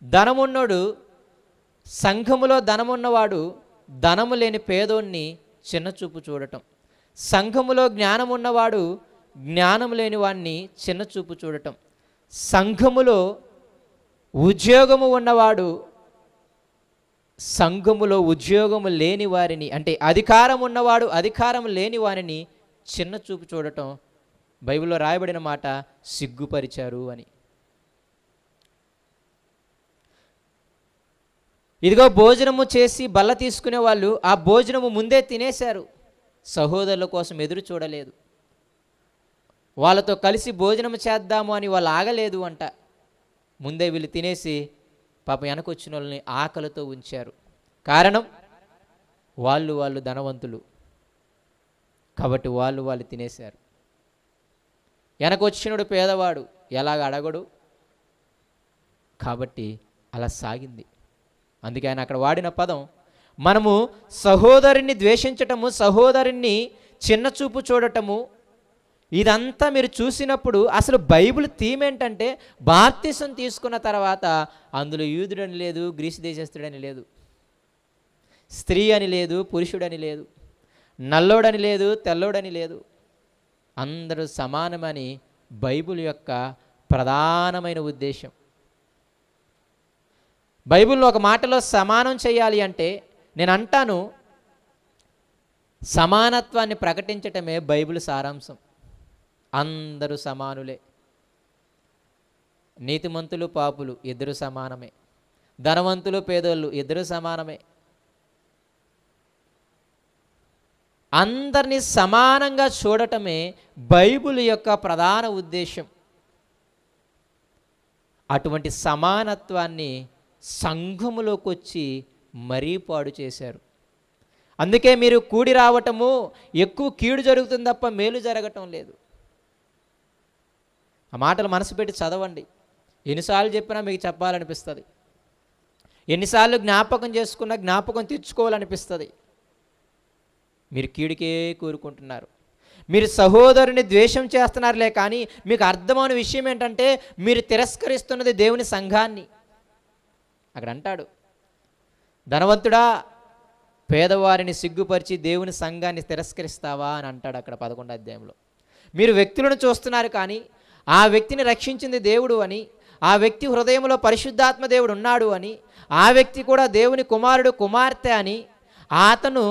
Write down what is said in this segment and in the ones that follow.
ధనమున్నోడు, సంఘములో ధనమున్నవాడు ధనము లేని పేదోన్ని చిన్నచూపు చూడటం, సంఘములో జ్ఞానమున్నవాడు జ్ఞానం లేని వాడిని చిన్నచూపు చూడటం, సంఘములో ఉద్యోగము ఉన్నవాడు సంఘములో ఉద్యోగము లేని వారిని, అంటే అధికారం ఉన్నవాడు అధికారం లేని వారిని చిన్న చూపు చూడటం, బైబిల్లో రాయబడిన మాట సిగ్గుపరిచారు అని. ఇదిగో భోజనము చేసి బల్ల తీసుకునే వాళ్ళు ఆ భోజనము ముందే తినేశారు, సహోదరుల కోసం ఎదురు చూడలేదు, వాళ్ళతో కలిసి భోజనం చేద్దాము అని వాళ్ళు ఆగలేదు అంట. ముందే వీళ్ళు తినేసి పాపం వెనకొచ్చిన వాళ్ళని ఆకలితో ఉంచారు. కారణం వాళ్ళు ధనవంతులు కాబట్టి వాళ్ళు తినేశారు. వెనకొచ్చినడు పేదవాడు ఎలాగ అడగడు కాబట్టి అలా సాగింది. అందుకే ఆయన అక్కడ వాడిన పదం, మనము సహోదరుని ద్వేషించటము, సహోదరుని చిన్నచూపు చూడటము, ఇదంతా మీరు చూసినప్పుడు అసలు బైబిల్ థీమ్ ఏంటంటే బాప్తిసం తీసుకున్న తర్వాత అందులో యూదుడని లేదు, గ్రీసు దేశస్థుడని లేదు, స్త్రీ అని లేదు, పురుషుడని లేదు, నల్లోడని లేదు, తెల్లోడని లేదు, అందరూ సమానమని బైబిల్ యొక్క ప్రధానమైన ఉద్దేశం. బైబిల్లో ఒక మాటలో సమానం చేయాలి అంటే నేను అంటాను, సమానత్వాన్ని ప్రకటించటమే బైబిల్ సారాంశం. అందరూ సమానులే, నీతిమంతులు పాపులు ఇద్దరు సమానమే, ధనవంతులు పేదోళ్ళు ఇద్దరు సమానమే, అందరినీ సమానంగా చూడటమే బైబిల్ యొక్క ప్రధాన ఉద్దేశం. అటువంటి సమానత్వాన్ని సంఘములోకి వచ్చి మరీ పాడు చేశారు. అందుకే మీరు కూడి రావటము ఎక్కువ కీడు జరుగుతుంది తప్ప మేలు జరగటం లేదు. ఆ మాటలు మనసు పెట్టి చదవండి. ఎన్నిసార్లు చెప్పినా మీకు చెప్పాలనిపిస్తుంది, ఎన్నిసార్లు జ్ఞాపకం చేసుకున్నా జ్ఞాపకం తెచ్చుకోవాలనిపిస్తుంది. మీరు కీడుకే కోరుకుంటున్నారు, మీరు సహోదరుని ద్వేషం చేస్తున్నారులే, కానీ మీకు అర్థమైన విషయం ఏంటంటే మీరు తిరస్కరిస్తున్నది దేవుని సంఘాన్ని. అక్కడ అంటాడు, ధనవంతుడా పేదవారిని సిగ్గుపరిచి దేవుని సంఘాన్ని తిరస్కరిస్తావా అని అంటాడు అక్కడ 11వ అధ్యాయంలో. మీరు వ్యక్తులను చూస్తున్నారు కానీ ఆ వ్యక్తిని రక్షించింది దేవుడు అని, ఆ వ్యక్తి హృదయంలో పరిశుద్ధాత్మ దేవుడు ఉన్నాడు అని, ఆ వ్యక్తి కూడా దేవుని కుమారుడు కుమార్తె అని, అతను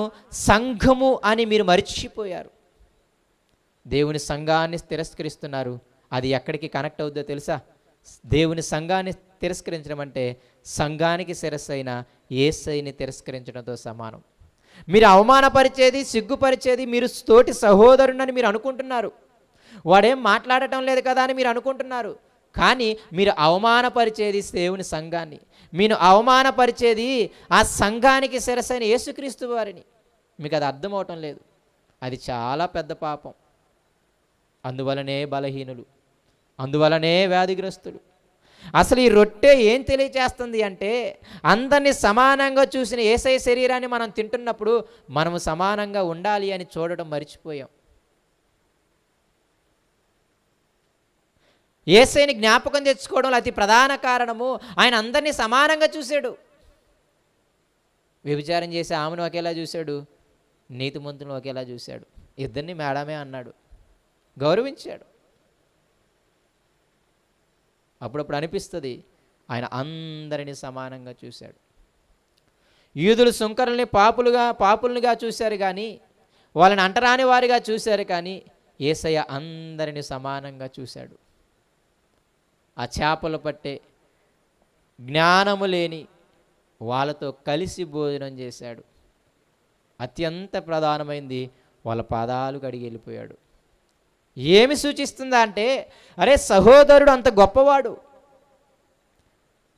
సంఘము అని మీరు మర్చిపోయారు. దేవుని సంఘాన్ని తిరస్కరిస్తున్నారు. అది ఎక్కడికి కనెక్ట్ అవుద్దో తెలుసా? దేవుని సంఘాన్ని తిరస్కరించడం అంటే సంఘానికి శిరస్సు అయిన యేసయ్యని తిరస్కరించడంతో సమానం. మీరు అవమానపరిచేది, సిగ్గుపరిచేది మీరు తోటి సహోదరునని మీరు అనుకుంటున్నారు. వాడేం మాట్లాడటం లేదు కదా అని మీరు అనుకుంటున్నారు. కానీ మీరు అవమానపరిచేది దేవుని సంఘాన్ని, మీరు అవమానపరిచేది ఆ సంఘానికి శిరస్సు అయిన యేసుక్రీస్తు వారిని. మీకు అది అర్థమవటం లేదు. అది చాలా పెద్ద పాపం. అందువలనే బలహీనులు, అందువలనే వ్యాధిగ్రస్తులు. అసలు ఈ రొట్టె ఏం తెలియచేస్తుంది అంటే అందరినీ సమానంగా చూసిన యేసయ్య శరీరాన్ని మనం తింటున్నప్పుడు మనము సమానంగా ఉండాలి అని చూడడం మర్చిపోయాం. యేసయ్యని జ్ఞాపకం తెచ్చుకోవడంలో అతి ప్రధాన కారణము ఆయన అందరినీ సమానంగా చూశాడు. వ్యభిచారం చేసే ఆమెను ఒకేలా చూశాడు, నీతిమంతులను ఒకేలా చూశాడు, ఇద్దరిని మేడమే అన్నాడు, గౌరవించాడు. అప్పుడప్పుడు అనిపిస్తుంది ఆయన అందరినీ సమానంగా చూశాడు. యూదులు సుంకరుల్ని పాపులుగా చూశారు కానీ, వాళ్ళని అంటరాని వారిగా చూశారు కానీ, యేసయ్య అందరినీ సమానంగా చూశాడు. ఆ చేపలు పట్టే జ్ఞానము లేని వాళ్ళతో కలిసి భోజనం చేశాడు. అత్యంత ప్రధానమైంది వాళ్ళ పాదాలు కడిగి వెళ్ళిపోయాడు. ఏమి సూచిస్తుందా అంటే, అరే సహోదరుడు అంత గొప్పవాడు,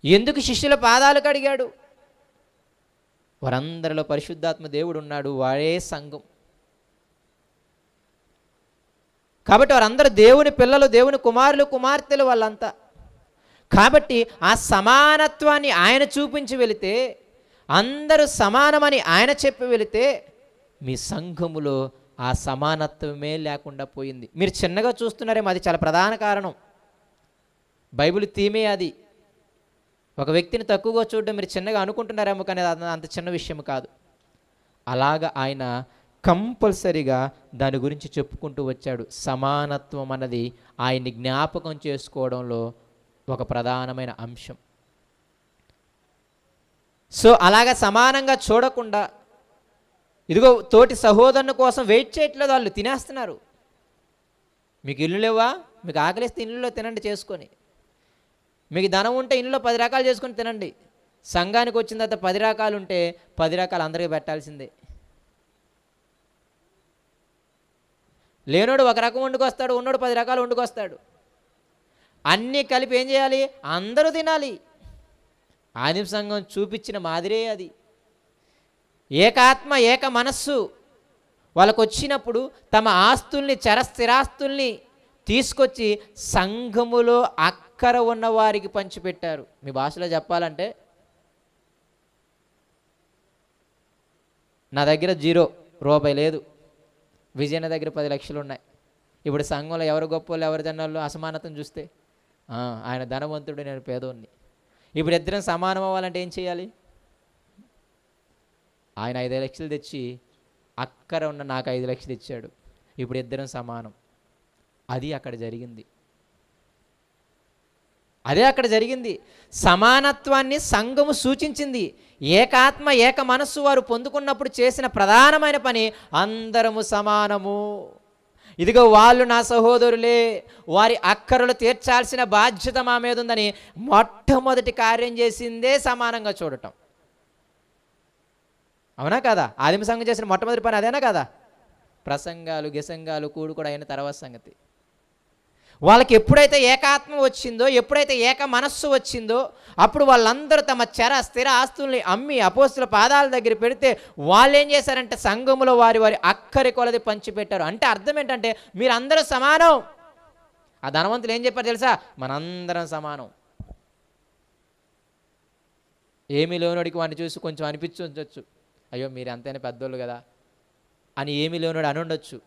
ఎందుకు శిష్యుల పాదాలు కడిగాడు? వారందరిలో పరిశుద్ధాత్మ దేవుడు ఉన్నాడు, వాడే సంఘం. కాబట్టి వారందరూ దేవుని పిల్లలు, దేవుని కుమారులు కుమార్తెలు వాళ్ళంతా. కాబట్టి ఆ సమానత్వాన్ని ఆయన చూపించి వెళితే, అందరూ సమానమని ఆయన చెప్పి వెళితే, మీ సంఘములో ఆ సమానత్వమే లేకుండా పోయింది. మీరు చిన్నగా చూస్తున్నారేమో, అది చాలా ప్రధాన కారణం. బైబిల్ థీమే అది. ఒక వ్యక్తిని తక్కువగా చూడడం మీరు చిన్నగా అనుకుంటున్నారేమో, కానీ అది అంత చిన్న విషయం కాదు. అలాగా ఆయన కంపల్సరీగా దాని గురించి చెప్పుకుంటూ వచ్చాడు. సమానత్వం అన్నది ఆయన్ని జ్ఞాపకం చేసుకోవడంలో ఒక ప్రధానమైన అంశం. సో అలాగా సమానంగా చూడకుండా, ఇదిగో తోటి సహోదరుని కోసం వెయిట్ చేయట్లేదు, వాళ్ళు తినేస్తున్నారు. మీకు ఇల్లు లేవా? మీకు ఆకలిస్తే ఇల్లులో తినండి చేసుకొని. మీకు ధనం ఉంటే ఇంట్లో 10 రకాలు చేసుకొని తినండి. సంఘానికి వచ్చిన తర్వాత 10 రకాలు ఉంటే 10 రకాలు అందరికీ పెట్టాల్సిందే. లేనోడు ఒక రకం వండుకొస్తాడు, ఉన్నోడు 10 రకాలు వండుకొస్తాడు. అన్నీ కలిపి ఏం చేయాలి? అందరూ తినాలి. ఆదిమ సంఘం చూపించిన మాదిరే అది. ఏకాత్మ ఏక మనస్సు. వాళ్ళకు వచ్చినప్పుడు తమ ఆస్తుల్ని, చరస్థిరాస్తుల్ని తీసుకొచ్చి సంఘములో అక్కర ఉన్న వారికి పంచిపెట్టారు. మీ భాషలో చెప్పాలంటే, నా దగ్గర 0 రూపాయి లేదు, విజయన దగ్గర 10 లక్షలు ఉన్నాయి. ఇప్పుడు సంఘంలో ఎవరు గొప్పలు ఎవరు జనాలు అసమానతను చూస్తే, ఆయన ధనవంతుడు, నేను పేదోడిని. ఇప్పుడు ఇద్దరం సమానం అవ్వాలంటే ఏం చేయాలి? ఆయన 5 లక్షలు తెచ్చి అక్కర ఉన్న నాకు 5 లక్షలు ఇచ్చాడు. ఇప్పుడు ఇద్దరం సమానం. అది అక్కడ జరిగింది. అదే అక్కడ జరిగింది. సమానత్వాన్ని సంఘము సూచించింది. ఏకాత్మ ఏక మనస్సు వారు పొందుకున్నప్పుడు చేసిన ప్రధానమైన పని, అందరము సమానము. ఇదిగో వాళ్ళు నా సహోదరులే, వారి అక్కరలు తీర్చాల్సిన బాధ్యత మా మీద ఉందని మొట్టమొదటి కార్యం చేసిందే సమానంగా చూడటం. అవునా కదా? ఆదిమ సంఘం చేసిన మొట్టమొదటి పని అదేనా కదా? ప్రసంగాలు గిసంగాలు కూడా అయిన తర్వాత సంగతి. వాళ్ళకి ఎప్పుడైతే ఏకాత్మ వచ్చిందో, ఎప్పుడైతే ఏక మనస్సు వచ్చిందో, అప్పుడు వాళ్ళందరూ తమ చర స్థిర ఆస్తుల్ని అమ్మి అపోస్తుల పాదాల దగ్గర పెడితే వాళ్ళు ఏం చేశారంటే సంఘములో వారి వారి అక్కరి కొలది పంచిపెట్టారు. అంటే అర్థం ఏంటంటే మీరందరూ సమానం. ఆ ధనవంతులు ఏం చెప్పారు తెలుసా? మనందరం సమానం. ఏమీ లేనోడికి వాడిని చూసి కొంచెం అనిపించవచ్చు, అయ్యో మీరు అంతైనా పెద్దోళ్ళు కదా అని ఏమీ లేనోడు అని ఉండొచ్చు.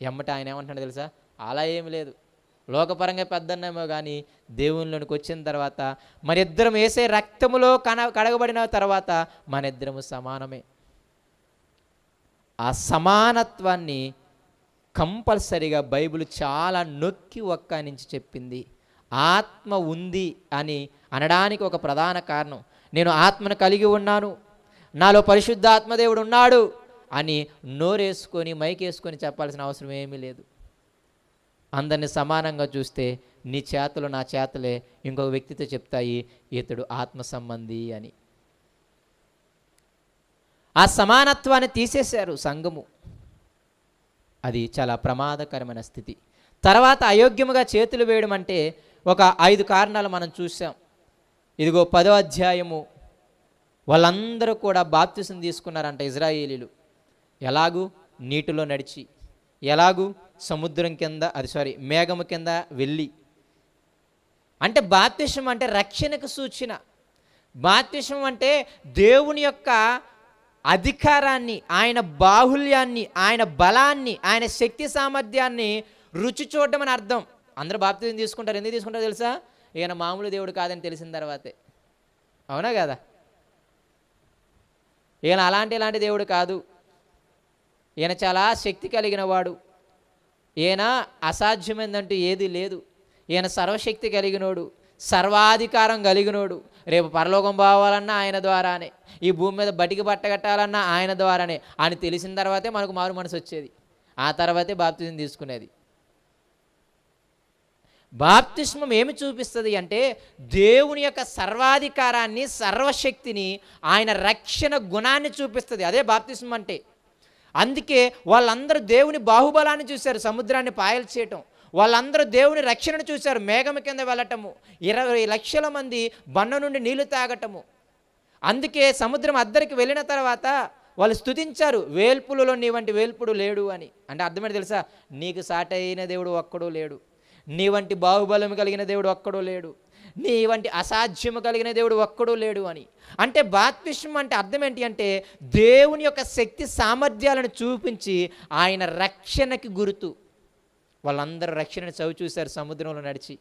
ఎమ్మట ఆయన ఏమంటాడు తెలుసా? అలా ఏమి లేదు, లోకపరంగా పెద్దన్నేమో కానీ దేవునిలోనికి వచ్చిన తర్వాత మన ఇద్దరం వేసే రక్తములో కడగబడిన తర్వాత మన ఇద్దరము సమానమే. ఆ సమానత్వాన్ని కంపల్సరీగా బైబిల్ చాలా నొక్కి ఒక్కానించి చెప్పింది. ఆత్మ ఉంది అని అనడానికి ఒక ప్రధాన కారణం, నేను ఆత్మను కలిగి ఉన్నాను, నాలో పరిశుద్ధ ఆత్మదేవుడు ఉన్నాడు అని నోరేసుకొని మైకేసుకొని చెప్పాల్సిన అవసరం ఏమీ లేదు. అందరిని సమానంగా చూస్తే నీ చేతులు నా చేతులే ఇంకొక వ్యక్తితో చెప్తాయి, ఇతడు ఆత్మ సంబంధి అని. ఆ సమానత్వాన్ని తీసేశారు సంఘము. అది చాలా ప్రమాదకరమైన స్థితి. తర్వాత అయోగ్యముగా చేతులు వేయడం అంటే ఒక 5 కారణాలు మనం చూసాం. ఇదిగో 10వ అధ్యాయము, వాళ్ళందరూ కూడా బాప్తిసం తీసుకున్నారంట ఇజ్రాయేలీలు. ఎలాగూ? నీటిలో నడిచి, ఎలాగూ? సముద్రం కింద మేఘము కింద వెళ్ళి. అంటే బాప్తిసం అంటే రక్షణకు సూచన. బాప్తిసం అంటే దేవుని యొక్క అధికారాన్ని, ఆయన బాహుల్యాన్ని, ఆయన బలాన్ని, ఆయన శక్తి సామర్థ్యాన్ని రుచి చూడడం అని అర్థం. అందరూ బాప్తిసం తీసుకుంటారు. ఎందుకు తీసుకుంటారో తెలుసా? ఈయన మామూలు దేవుడు కాదని తెలిసిన తర్వాతే. అవునా కదా? ఈయన ఇలాంటి దేవుడు కాదు, ఈయన చాలా శక్తి కలిగిన వాడు, ఈయన అసాధ్యమైందంటూ ఏది లేదు, ఈయన సర్వశక్తి కలిగినోడు, సర్వాధికారం కలిగినోడు, రేపు పరలోకం పోవాలన్నా ఆయన ద్వారానే, ఈ భూమి మీద బటికి పట్టగట్టాలన్నా ఆయన ద్వారానే అని తెలిసిన తర్వాతే మనకు మారు మనసు వచ్చేది. ఆ తర్వాతే బాప్తిజం తీసుకునేది. బాప్తిస్మం ఏమి చూపిస్తుంది అంటే దేవుని యొక్క సర్వాధికారాన్ని, సర్వశక్తిని, ఆయన రక్షణ గుణాన్ని చూపిస్తుంది. అదే బాప్తిస్మం అంటే. అందుకే వాళ్ళందరూ దేవుని బాహుబలాన్ని చూశారు, సముద్రాన్ని పాయలు చేయటం. వాళ్ళందరూ దేవుని రక్షణను చూశారు, మేఘం కింద వెళ్ళటము, 20 లక్షల మంది బండ నుండి నీళ్లు తాగటము. అందుకే సముద్రం అద్దరికి వెళ్ళిన తర్వాత వాళ్ళు స్తుతించారు, వేల్పులలో నీ వంటి వేల్పుడు లేడు అని. అంటే అర్థమేంటి తెలుసా? నీకు సాటైన దేవుడు ఒక్కడూ లేడు, నీ వంటి బాహుబలం కలిగిన దేవుడు ఒక్కడూ లేడు, నీ వంటి అసాధ్యము కలిగిన దేవుడు ఒక్కడూ లేడు అని. అంటే బాప్తిస్మం అంటే అర్థం ఏంటి అంటే దేవుని యొక్క శక్తి సామర్థ్యాలను చూపించి ఆయన రక్షణకి గుర్తు. వాళ్ళందరూ రక్షణను చవి చూశారు సముద్రంలో నడిచి.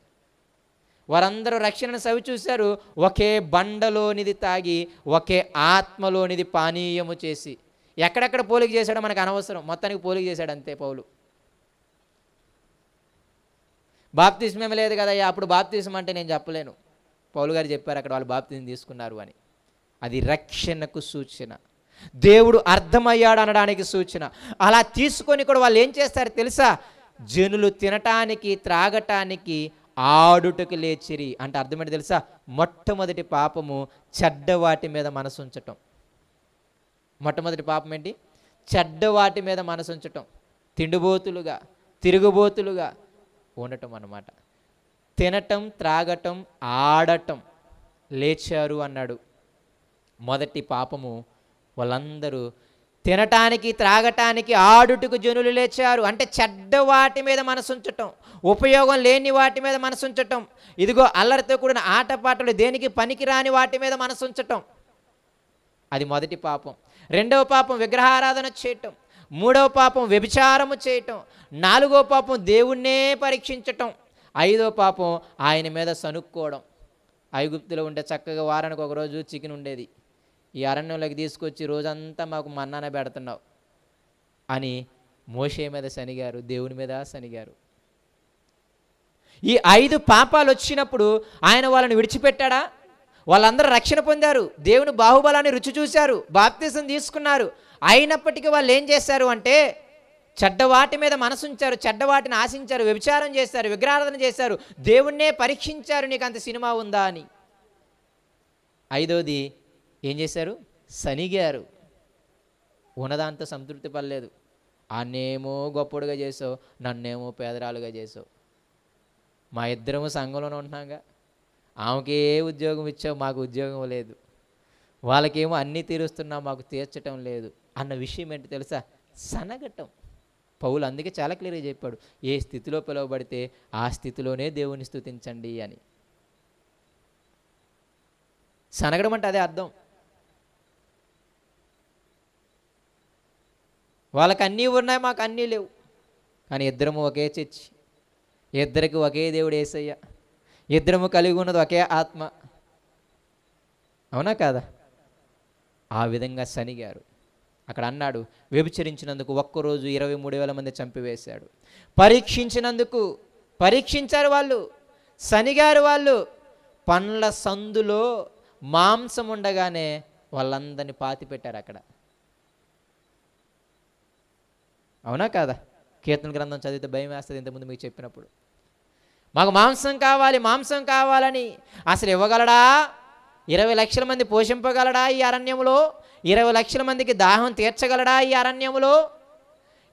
వారందరూ రక్షణను సవి చూశారు. ఒకే బండలోనిది తాగి ఒకే ఆత్మలోనిది పానీయము చేసి. ఎక్కడెక్కడ పోలిక చేశాడో మనకు అనవసరం, మొత్తానికి పోలిక చేశాడు అంతే పౌలు. బాప్తిస్మేం లేదు కదా, అప్పుడు బాప్తిస్మం అంటే నేను చెప్పలేను. పౌలు గారు చెప్పారు అక్కడ వాళ్ళు బాప్తిస్మం తీసుకున్నారు అని. అది రక్షణకు సూచన, దేవుడు అర్థమయ్యాడు అనడానికి సూచన. అలా తీసుకొని కూడా వాళ్ళు ఏం చేస్తారు తెలుసా? జనులు తినటానికి త్రాగటానికి ఆడుటకు లేచిరి అంటే అర్థమేంటి తెలుసా? మొట్టమొదటి పాపము చెడ్డవాటి మీద మనసు ఉంచటం. మొట్టమొదటి పాపం ఏంటి? చెడ్డవాటి మీద మనసు ఉంచటం, తిండిబోతులుగా తిరుగుబోతులుగా ఉండటం అన్నమాట. తినటం త్రాగటం ఆడటం లేచారు అన్నాడు. మొదటి పాపము వాళ్ళందరూ తినటానికి త్రాగటానికి ఆడుటకు జనులు లేచారు అంటే చెడ్డ వాటి మీద మనసు ఉంచటం, ఉపయోగం లేని వాటి మీద మనసు ఉంచటం, ఇదిగో అల్లరితో కూడిన ఆటపాటలు దేనికి పనికిరాని వాటి మీద మనసు ఉంచటం. అది మొదటి పాపం. రెండవ పాపం విగ్రహారాధన చేయటం. మూడవ పాపం వ్యభిచారము చేయటం. నాలుగో పాపం దేవుణ్ణే పరీక్షించటం. ఐదో పాపం ఆయన మీద సనుక్కోవడం. ఐగుప్తులో ఉంటే చక్కగా వారానికి ఒకరోజు చికెన్ ఉండేది, ఈ అరణ్యంలోకి తీసుకొచ్చి రోజంతా మాకు మన్నాన పెడుతున్నావు అని మోషే మీద శనిగారు, దేవుని మీద శనిగారు. ఈ 5 పాపాలు వచ్చినప్పుడు ఆయన వాళ్ళని విడిచిపెట్టాడా? వాళ్ళందరూ రక్షణ పొందారు, దేవుని బాహుబలాన్ని రుచి చూశారు, బాప్తిసం తీసుకున్నారు. అయినప్పటికీ వాళ్ళు ఏం చేశారు అంటే చెడ్డవాటి మీద మనసుంచారు, చెడ్డవాటిని ఆశించారు, వ్యభిచారం చేశారు, విగ్రహారాధన చేశారు, దేవుణ్ణే పరీక్షించారు నీకు అంత సినిమా ఉందా అని. ఐదోది ఏం చేశారు? సనిగారు. ఉన్నదాంతో సంతృప్తి పడలేదు. అన్నేమో గొప్పడుగా చేసావు, నన్నేమో పేదరాలుగా చేసావు. మా ఇద్దరము సంఘంలోనే ఉంటున్నాగా, ఆమెకే ఉద్యోగం ఇచ్చావు, మాకు ఉద్యోగం లేదు. వాళ్ళకేమో అన్నీ తీరుస్తున్నావు, మాకు తీర్చటం లేదు అన్న విషయం ఏంటి తెలుసా? సనగటం. పౌలు అందుకే చాలా క్లియర్గా చెప్పాడు, ఏ స్థితిలో పిలువబడితే ఆ స్థితిలోనే దేవుని స్తుతించండి అని. సనగడం అంటే అదే అర్థం. వాళ్ళకి అన్నీ ఉన్నాయి, మాకు అన్నీ లేవు, కానీ ఇద్దరము ఒకే చర్చి, ఇద్దరికి ఒకే దేవుడు యేసయ్య, ఇద్దరము కలిగి ఉన్నది ఒకే ఆత్మ. అవునా కాదా? ఆ విధంగా సనిగారు. అక్కడ అన్నాడు, వ్యభిచరించినందుకు ఒక్కరోజు 23,000 మంది చంపివేశాడు. పరీక్షించినందుకు పరీక్షించారు వాళ్ళు, సనిగారు వాళ్ళు. పండ్ల సందులో మాంసం ఉండగానే వాళ్ళందరినీ పాతి పెట్టారు అక్కడ. అవునా కాదా? కీర్తన గ్రంథం చదివితే భయం వేస్తుంది. ఇంతకుముందు మీకు చెప్పినప్పుడు మాకు మాంసం కావాలి, మాంసం కావాలని. అసలు ఇవ్వగలడా? 20 లక్షల మంది పోషింపగలడా ఈ అరణ్యములో? 20 లక్షల మందికి దాహం తీర్చగలడా ఈ అరణ్యములో?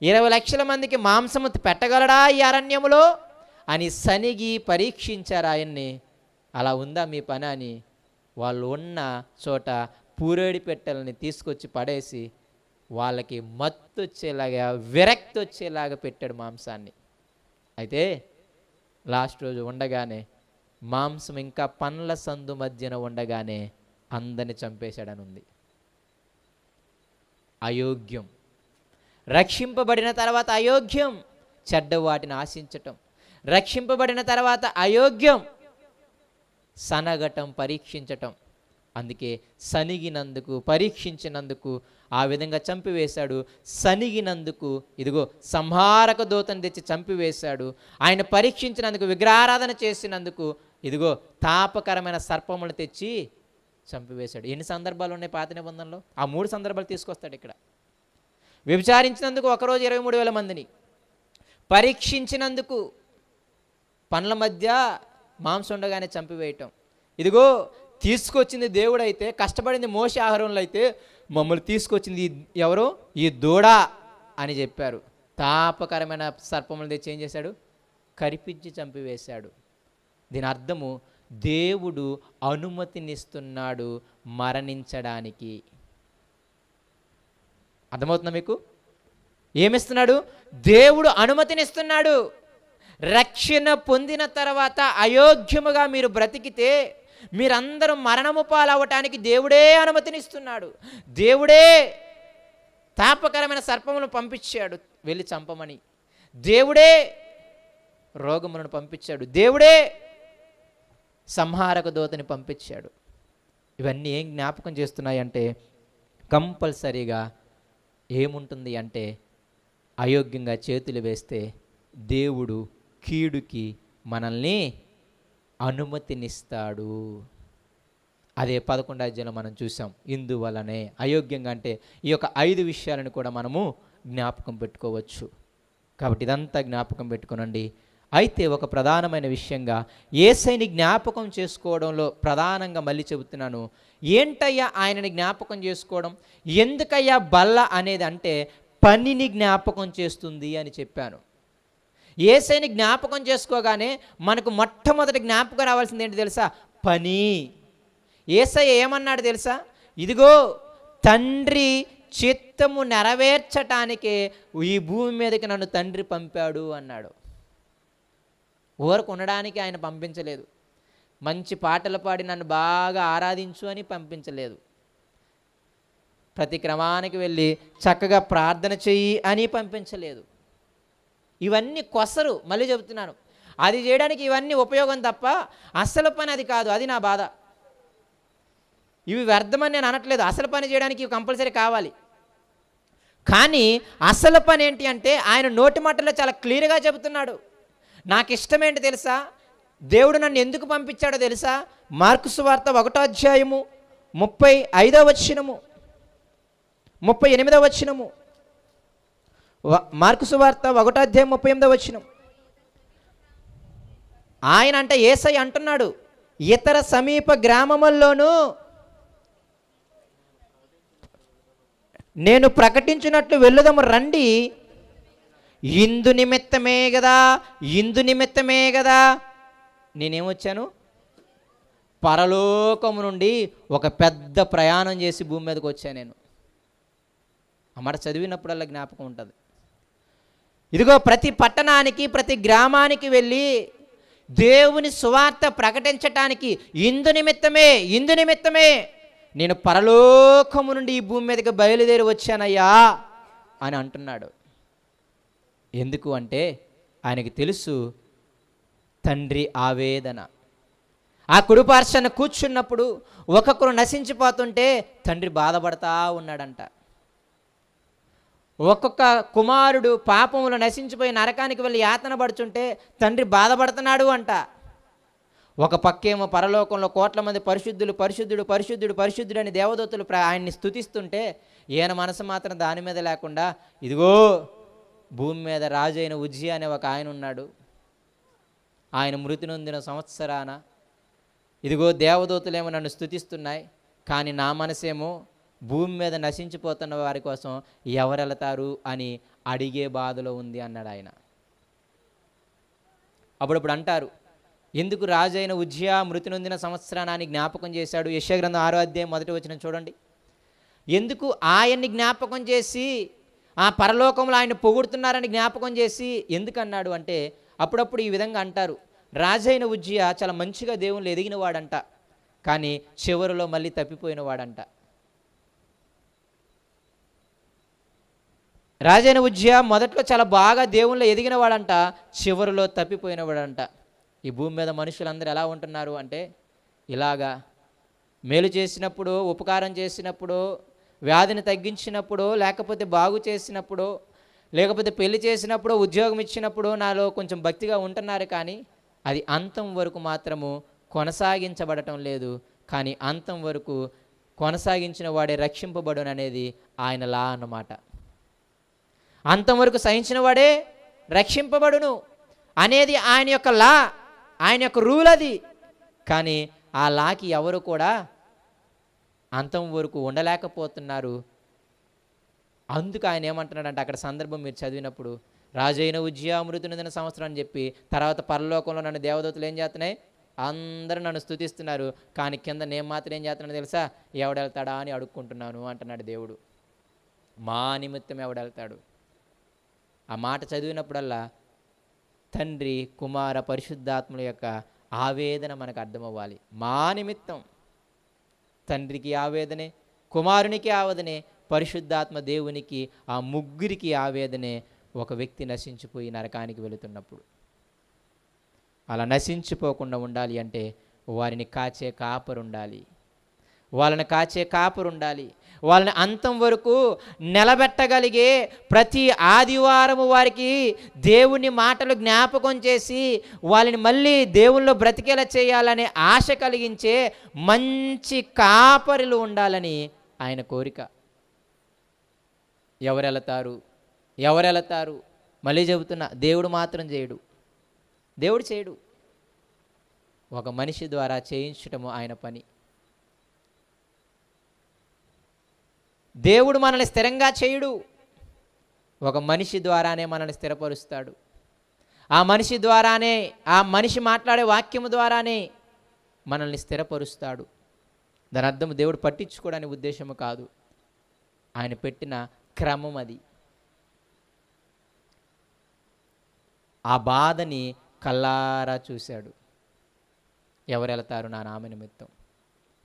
20 లక్షల మందికి మాంసము పెట్టగలడా ఈ అరణ్యములో అని సనిగి పరీక్షించారు ఆయన్ని. అలా ఉందా మీ పని అని వాళ్ళు ఉన్న చోట పూరేడి పెట్టెలని తీసుకొచ్చి పడేసి వాళ్ళకి మత్తు వచ్చేలాగా, విరక్తి వచ్చేలాగా పెట్టాడు మాంసాన్ని. అయితే లాస్ట్ రోజు ఉండగానే మాంసం ఇంకా పండ్ల సందు మధ్యన ఉండగానే అందరిని చంపేశాడని ఉంది. అయోగ్యం. రక్షింపబడిన తర్వాత అయోగ్యం, చెడ్డ వాటిని ఆశించటం. రక్షింపబడిన తర్వాత అయోగ్యం, సనగటం, పరీక్షించటం. అందుకే సనిగినందుకు, పరీక్షించినందుకు ఆ విధంగా చంపివేశాడు. సనిగినందుకు ఇదిగో సంహారక దూతను తెచ్చి చంపివేశాడు. ఆయన పరీక్షించినందుకు, విగ్రహారాధన చేసినందుకు ఇదిగో తాపకరమైన సర్పములు తెచ్చి చంపివేశాడు. ఎన్ని సందర్భాలు ఉన్నాయి పాత నిబంధనలో? ఆ 3 సందర్భాలు తీసుకొస్తాడు ఇక్కడ. వ్యభిచారించినందుకు ఒకరోజు 23,000 మందిని, పరీక్షించినందుకు పండ్ల మధ్య మాంసం ఉండగానే చంపివేయటం. ఇదిగో తీసుకొచ్చింది దేవుడైతే, కష్టపడింది మోషే ఆహారంలో అయితే, మమ్మల్ని తీసుకొచ్చింది ఎవరు? ఈ దూడ అని చెప్పారు. తాపకరమైన సర్పములు తెచ్చి ఏం చేశాడు? కరిపించి చంపివేశాడు. దీని అర్థము దేవుడు అనుమతినిస్తున్నాడు మరణించడానికి. అర్థమవుతుందా మీకు? ఏమిస్తున్నాడు? దేవుడు అనుమతినిస్తున్నాడు. రక్షణ పొందిన తర్వాత అయోగ్యముగా మీరు బ్రతికితే మీరందరూ మరణము పాలవటానికి దేవుడే అనుమతినిస్తున్నాడు. దేవుడే తాపకరమైన సర్పములను పంపించాడు వెళ్ళి చంపమని. దేవుడే రోగములను పంపించాడు. దేవుడే సంహారక దూతని పంపించాడు. ఇవన్నీ ఏం జ్ఞాపకం చేస్తున్నాయంటే కంపల్సరీగా ఏముంటుంది అంటే అయోగ్యంగా చేతులు వేస్తే దేవుడు కీడుకి మనల్ని అనుమతినిస్తాడు. అదే 11వ అధ్యాయంలో మనం చూసాం. ఇందువలనే అయోగ్యంగా అంటే ఈ యొక్క 5 విషయాలను కూడా మనము జ్ఞాపకం పెట్టుకోవచ్చు. కాబట్టి ఇదంతా జ్ఞాపకం పెట్టుకోనండి. అయితే ఒక ప్రధానమైన విషయంగా యేసయ్యని జ్ఞాపకం చేసుకోవడంలో ప్రధానంగా మళ్ళీ చెబుతున్నాను, ఏంటయ్యా ఆయనని జ్ఞాపకం చేసుకోవడం, ఎందుకయ్యా బల్ల అనేది అంటే పనిని జ్ఞాపకం చేస్తుంది అని చెప్పాను. యేసయ్యని జ్ఞాపకం చేసుకోగానే మనకు మొట్టమొదటి జ్ఞాపకం రావాల్సింది ఏంటి తెలుసా? పని. యేసయ్య ఏమన్నాడు తెలుసా? ఇదిగో తండ్రి చిత్తము నెరవేర్చటానికే ఈ భూమి మీదకి నన్ను తండ్రి పంపాడు అన్నాడు. ఊరకు ఉండడానికి ఆయన పంపించలేదు. మంచి పాటలు పాడి నన్ను బాగా ఆరాధించు అని పంపించలేదు. ప్రతి క్రమానికి వెళ్ళి చక్కగా ప్రార్థన చెయ్యి అని పంపించలేదు. ఇవన్నీ కొసరు. మళ్ళీ చెబుతున్నాను, అది చేయడానికి ఇవన్నీ ఉపయోగం తప్ప అసలు పని అది కాదు. అది నా బాధ. ఇవి వ్యర్థమని నేను అనట్లేదు. అసలు పని చేయడానికి ఇవి కంపల్సరీ కావాలి. కానీ అసలు పని ఏంటి అంటే ఆయన నోటి మాటల్లో చాలా క్లియర్గా చెబుతున్నాడు. నాకు ఇష్టమేంటి తెలుసా? దేవుడు నన్ను ఎందుకు పంపించాడో తెలుసా? మార్కు సువార్త 1వ అధ్యాయము 35వ వచనము 38వ వచనము. మార్కు సువార్త 1వ అధ్యాయం 38వ వచనం. ఆయన అంటే యేసయ్య అంటున్నాడు, ఇతర సమీప గ్రామముల్లోనూ నేను ప్రకటించినట్లు వెళ్ళుదము రండి. ఇందు నిమిత్తమే కదా నేనేమొచ్చాను? పరలోకము నుండి ఒక పెద్ద ప్రయాణం చేసి భూమి మీదకి వచ్చాను నేను. ఆ మాట చదివినప్పుడల్లా జ్ఞాపకం ఉంటుంది. ఇదిగో ప్రతి పట్టణానికి ప్రతి గ్రామానికి వెళ్ళి దేవుని సువార్త ప్రకటించటానికి ఇందు నిమిత్తమే నేను పరలోకము నుండి ఈ భూమి మీదకి బయలుదేరి వచ్చానయ్యా అని అంటున్నాడు. ఎందుకు అంటే ఆయనకి తెలుసు తండ్రి ఆవేదన. ఆ కుడిపార్శ్వన కూర్చున్నప్పుడు ఒక్కొక్కరు నశించిపోతుంటే తండ్రి బాధపడతా ఉన్నాడంట. ఒక్కొక్క కుమారుడు పాపములు నశించిపోయి నరకానికి వెళ్ళి యాతన పడుతుంటే తండ్రి బాధపడుతున్నాడు అంట. ఒక పక్కేమో పరలోకంలో కోట్ల మంది పరిశుద్ధుడు అని దేవదూతలు ఆయన్ని స్తుతిస్తుంటే ఈయన మనసు మాత్రం దాని మీద లేకుండా ఇదిగో భూమి మీద రాజు అయిన ఉజ్జియా అనే ఒక ఆయన ఉన్నాడు. ఆయన మృతి నొందిన సంవత్సరాన ఇదిగో దేవదూతలేమో నన్ను స్తుతిస్తున్నాయి, కానీ నా మనసేమో భూమి మీద నశించిపోతున్న వారి కోసం ఎవరు వెళతారు అని అడిగే బాధలో ఉంది అన్నాడు ఆయన. అప్పుడప్పుడు అంటారు, ఎందుకు రాజైన ఉజ్జియా మృతి నొందిన సంవత్సరాన్ని జ్ఞాపకం చేశాడు? యెషయా గ్రంథం 6వ అధ్యాయం 1వ వచనం చూడండి. ఎందుకు ఆయన్ని జ్ఞాపకం చేసి ఆ పరలోకంలో ఆయన పొగుడుతున్నారని జ్ఞాపకం చేసి ఎందుకన్నాడు అంటే, అప్పుడప్పుడు ఈ విధంగా అంటారు, రాజైన ఉజ్జియా చాలా మంచిగా దేవుళ్ళు ఎదిగిన వాడంట, కానీ చివరిలో మళ్ళీ తప్పిపోయిన వాడంట. రాజైన ఉజ్జియా మొదట్లో చాలా బాగా దేవుళ్ళు ఎదిగిన వాడంట, చివరిలో తప్పిపోయిన వాడంట. ఈ భూమి మీద మనుషులందరూ ఎలా ఉంటున్నారు అంటే, ఇలాగా మేలు చేసినప్పుడు, ఉపకారం చేసినప్పుడు, వ్యాధిని తగ్గించినప్పుడు, లేకపోతే బాగు చేసినప్పుడు, లేకపోతే పెళ్లి చేసినప్పుడు, ఉద్యోగం ఇచ్చినప్పుడు నాలో కొంచెం భక్తిగా ఉంటున్నారు, కానీ అది అంతం వరకు మాత్రము కొనసాగించబడటం లేదు. కానీ అంతం వరకు కొనసాగించిన వాడే రక్షింపబడును అనేది ఆయన లా అన్నమాట. అంతం వరకు సహించిన వాడే రక్షింపబడును అనేది ఆయన యొక్క లా, ఆయన యొక్క రూల్ అది. కానీ ఆ లాకి ఎవరు కూడా అంతం వరకు ఉండలేకపోతున్నారు. అందుకు ఆయన ఏమంటున్నాడంటే, అక్కడ సందర్భం మీరు చదివినప్పుడు, రాజైన ఉజ్జియా మృతి నొందిన సంవత్సరం అని చెప్పి తర్వాత పరలోకంలో నన్ను దేవదూతలు ఏం చేస్తున్నాయి? అందరూ నన్ను స్తుతిస్తున్నారు, కానీ కింద నేను మాత్రం ఏం చేస్తున్నాను తెలుసా? ఎవడెళ్తాడా అని అడుక్కుంటున్నాను అంటున్నాడు దేవుడు. మా నిమిత్తం ఎవడెళ్తాడు? ఆ మాట చదివినప్పుడల్లా తండ్రి, కుమార, పరిశుద్ధాత్మల యొక్క ఆవేదన మనకు అర్థమవ్వాలి. మా నిమిత్తం తండ్రికి ఆవేదనే, కుమారునికి ఆవేదనే, పరిశుద్ధాత్మ దేవునికి, ఆ ముగ్గురికి ఆవేదనే ఒక వ్యక్తి నశించిపోయి నరకానికి వెళుతున్నప్పుడు. అలా నశించిపోకుండా ఉండాలి అంటే వారిని కాచే కాపరుండాలి. వాళ్ళని కాచే కాపరుండాలి. వాళ్ళని అంతం వరకు నిలబెట్టగలిగే ప్రతి ఆదివారము వారికి దేవుని మాటలు జ్ఞాపకం చేసి వాళ్ళని మళ్ళీ దేవునిలో బ్రతికేలా చేయాలనే ఆశ కలిగించే మంచి కాపరులు ఉండాలని ఆయన కోరిక. ఎవరెళతారు? మళ్ళీ చెబుతున్నా, దేవుడు మాత్రం చేయడు. దేవుడు చేయడు. ఒక మనిషి ద్వారా చేయించటము ఆయన పని. దేవుడు మనల్ని స్థిరంగా చేయుడు. ఒక మనిషి ద్వారానే మనల్ని స్థిరపరుస్తాడు. ఆ మనిషి ద్వారానే, ఆ మనిషి మాట్లాడే వాక్యము ద్వారానే మనల్ని స్థిరపరుస్తాడు. దాని అర్థం దేవుడు పట్టించుకోవడానికి ఉద్దేశము కాదు, ఆయన పెట్టిన క్రమం అది. ఆ బాధని కల్లారా చూశాడు. ఎవరెళతారు నా నామ నిమిత్తం,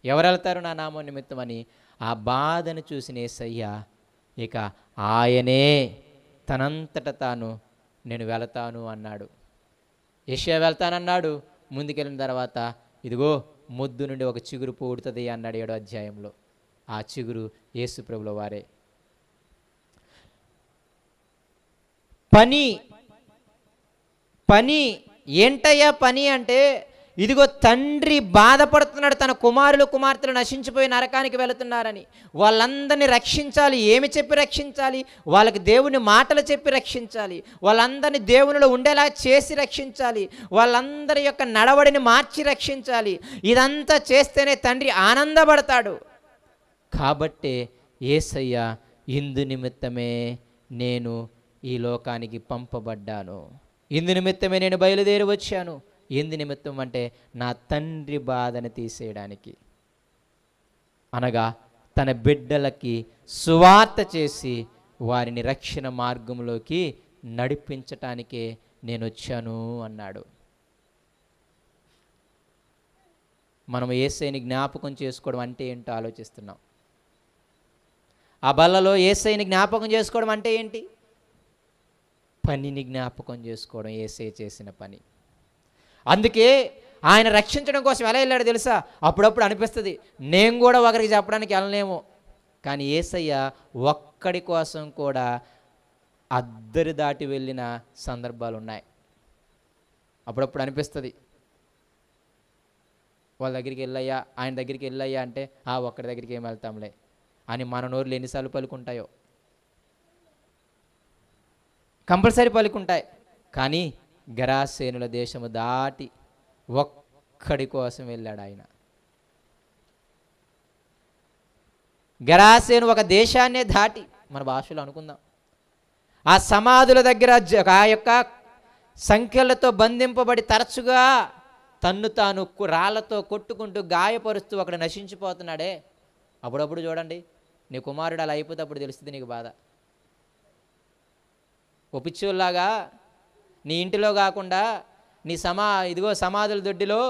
ఎవరెళతారు నా నామ నిమిత్తం అని ఆ బాధను చూసిన యేసయ్య ఇక ఆయనే తనంతట తాను నేను వెళతాను అన్నాడు. యెషయా వెళ్తానన్నాడు. ముందుకెళ్ళిన తర్వాత ఇదిగో ముద్దు నుండి ఒక చిగురు పూడుతుంది అన్నాడు 7వ అధ్యాయంలో. ఆ చిగురు యేసు ప్రభుల వారే. పని ఏంటయ్యా పని అంటే, ఇదిగో తండ్రి బాధపడుతున్నాడు, తన కుమారులు కుమార్తెలు నశించిపోయి నరకానికి వెళుతున్నారని. వాళ్ళందరినీ రక్షించాలి. ఏమి చెప్పి రక్షించాలి? వాళ్ళకి దేవుని మాటలు చెప్పి రక్షించాలి. వాళ్ళందరినీ దేవునిలో ఉండేలా చేసి రక్షించాలి. వాళ్ళందరి యొక్క నడవడిని మార్చి రక్షించాలి. ఇదంతా చేస్తేనే తండ్రి ఆనందపడతాడు. కాబట్టే యేసయ్య ఇందు నిమిత్తమే నేను ఈ లోకానికి పంపబడ్డాను, ఇందు నిమిత్తమే నేను బయలుదేరి వచ్చాను. ఎందు నిమిత్తం అంటే నా తండ్రి బాధను తీసేయడానికి, అనగా తన బిడ్డలకి సువార్త చేసి వారిని రక్షణ మార్గంలోకి నడిపించటానికే నేను వచ్చాను అన్నాడు. మనం యేసయ్యని జ్ఞాపకం చేసుకోవడం అంటే ఏంటో ఆలోచిస్తున్నాం. ఆ బల్లలో యేసయ్యని జ్ఞాపకం చేసుకోవడం అంటే ఏంటి? పనిని జ్ఞాపకం చేసుకోవడం, యేసయ్య చేసిన పని. అందుకే ఆయన రక్షించడం కోసం ఎలా వెళ్ళాడు తెలుసా? అప్పుడప్పుడు అనిపిస్తుంది నేను కూడా ఒకరికి చెప్పడానికి వెళ్ళలేమో, కానీ యేసయ్య ఒక్కడి కోసం కూడా అద్దరి దాటి వెళ్ళిన సందర్భాలు ఉన్నాయి. అప్పుడప్పుడు అనిపిస్తుంది వాళ్ళ దగ్గరికి వెళ్ళయ్యా, ఆయన దగ్గరికి వెళ్ళయ్యా అంటే ఒక్కడి దగ్గరికి ఏం వెళ్తాంలే అని మన నోరులు ఎన్నిసార్లు పలుకుంటాయో. కంపల్సరీ పలుకుంటాయి. కానీ గెరాసేనుల దేశము దాటి ఒక్కడి కోసం వెళ్ళాడు ఆయన. గెరాసేను ఒక దేశాన్నే దాటి, మన భాషలో అనుకుందాం, ఆ సమాధుల దగ్గర ఆ యొక్క సంఖ్యలతో బంధింపబడి తరచుగా తన్ను తాను రాళ్లతో కొట్టుకుంటూ గాయపరుస్తూ అక్కడ నశించిపోతున్నాడే. అప్పుడప్పుడు చూడండి, నీ కుమారుడు అలా అయిపోతే అప్పుడు తెలుస్తుంది నీకు బాధ. ఓ పిచ్చోల్లాగా నీ ఇంటిలో కాకుండా నీ ఇదిగో సమాధుల దొడ్డిలో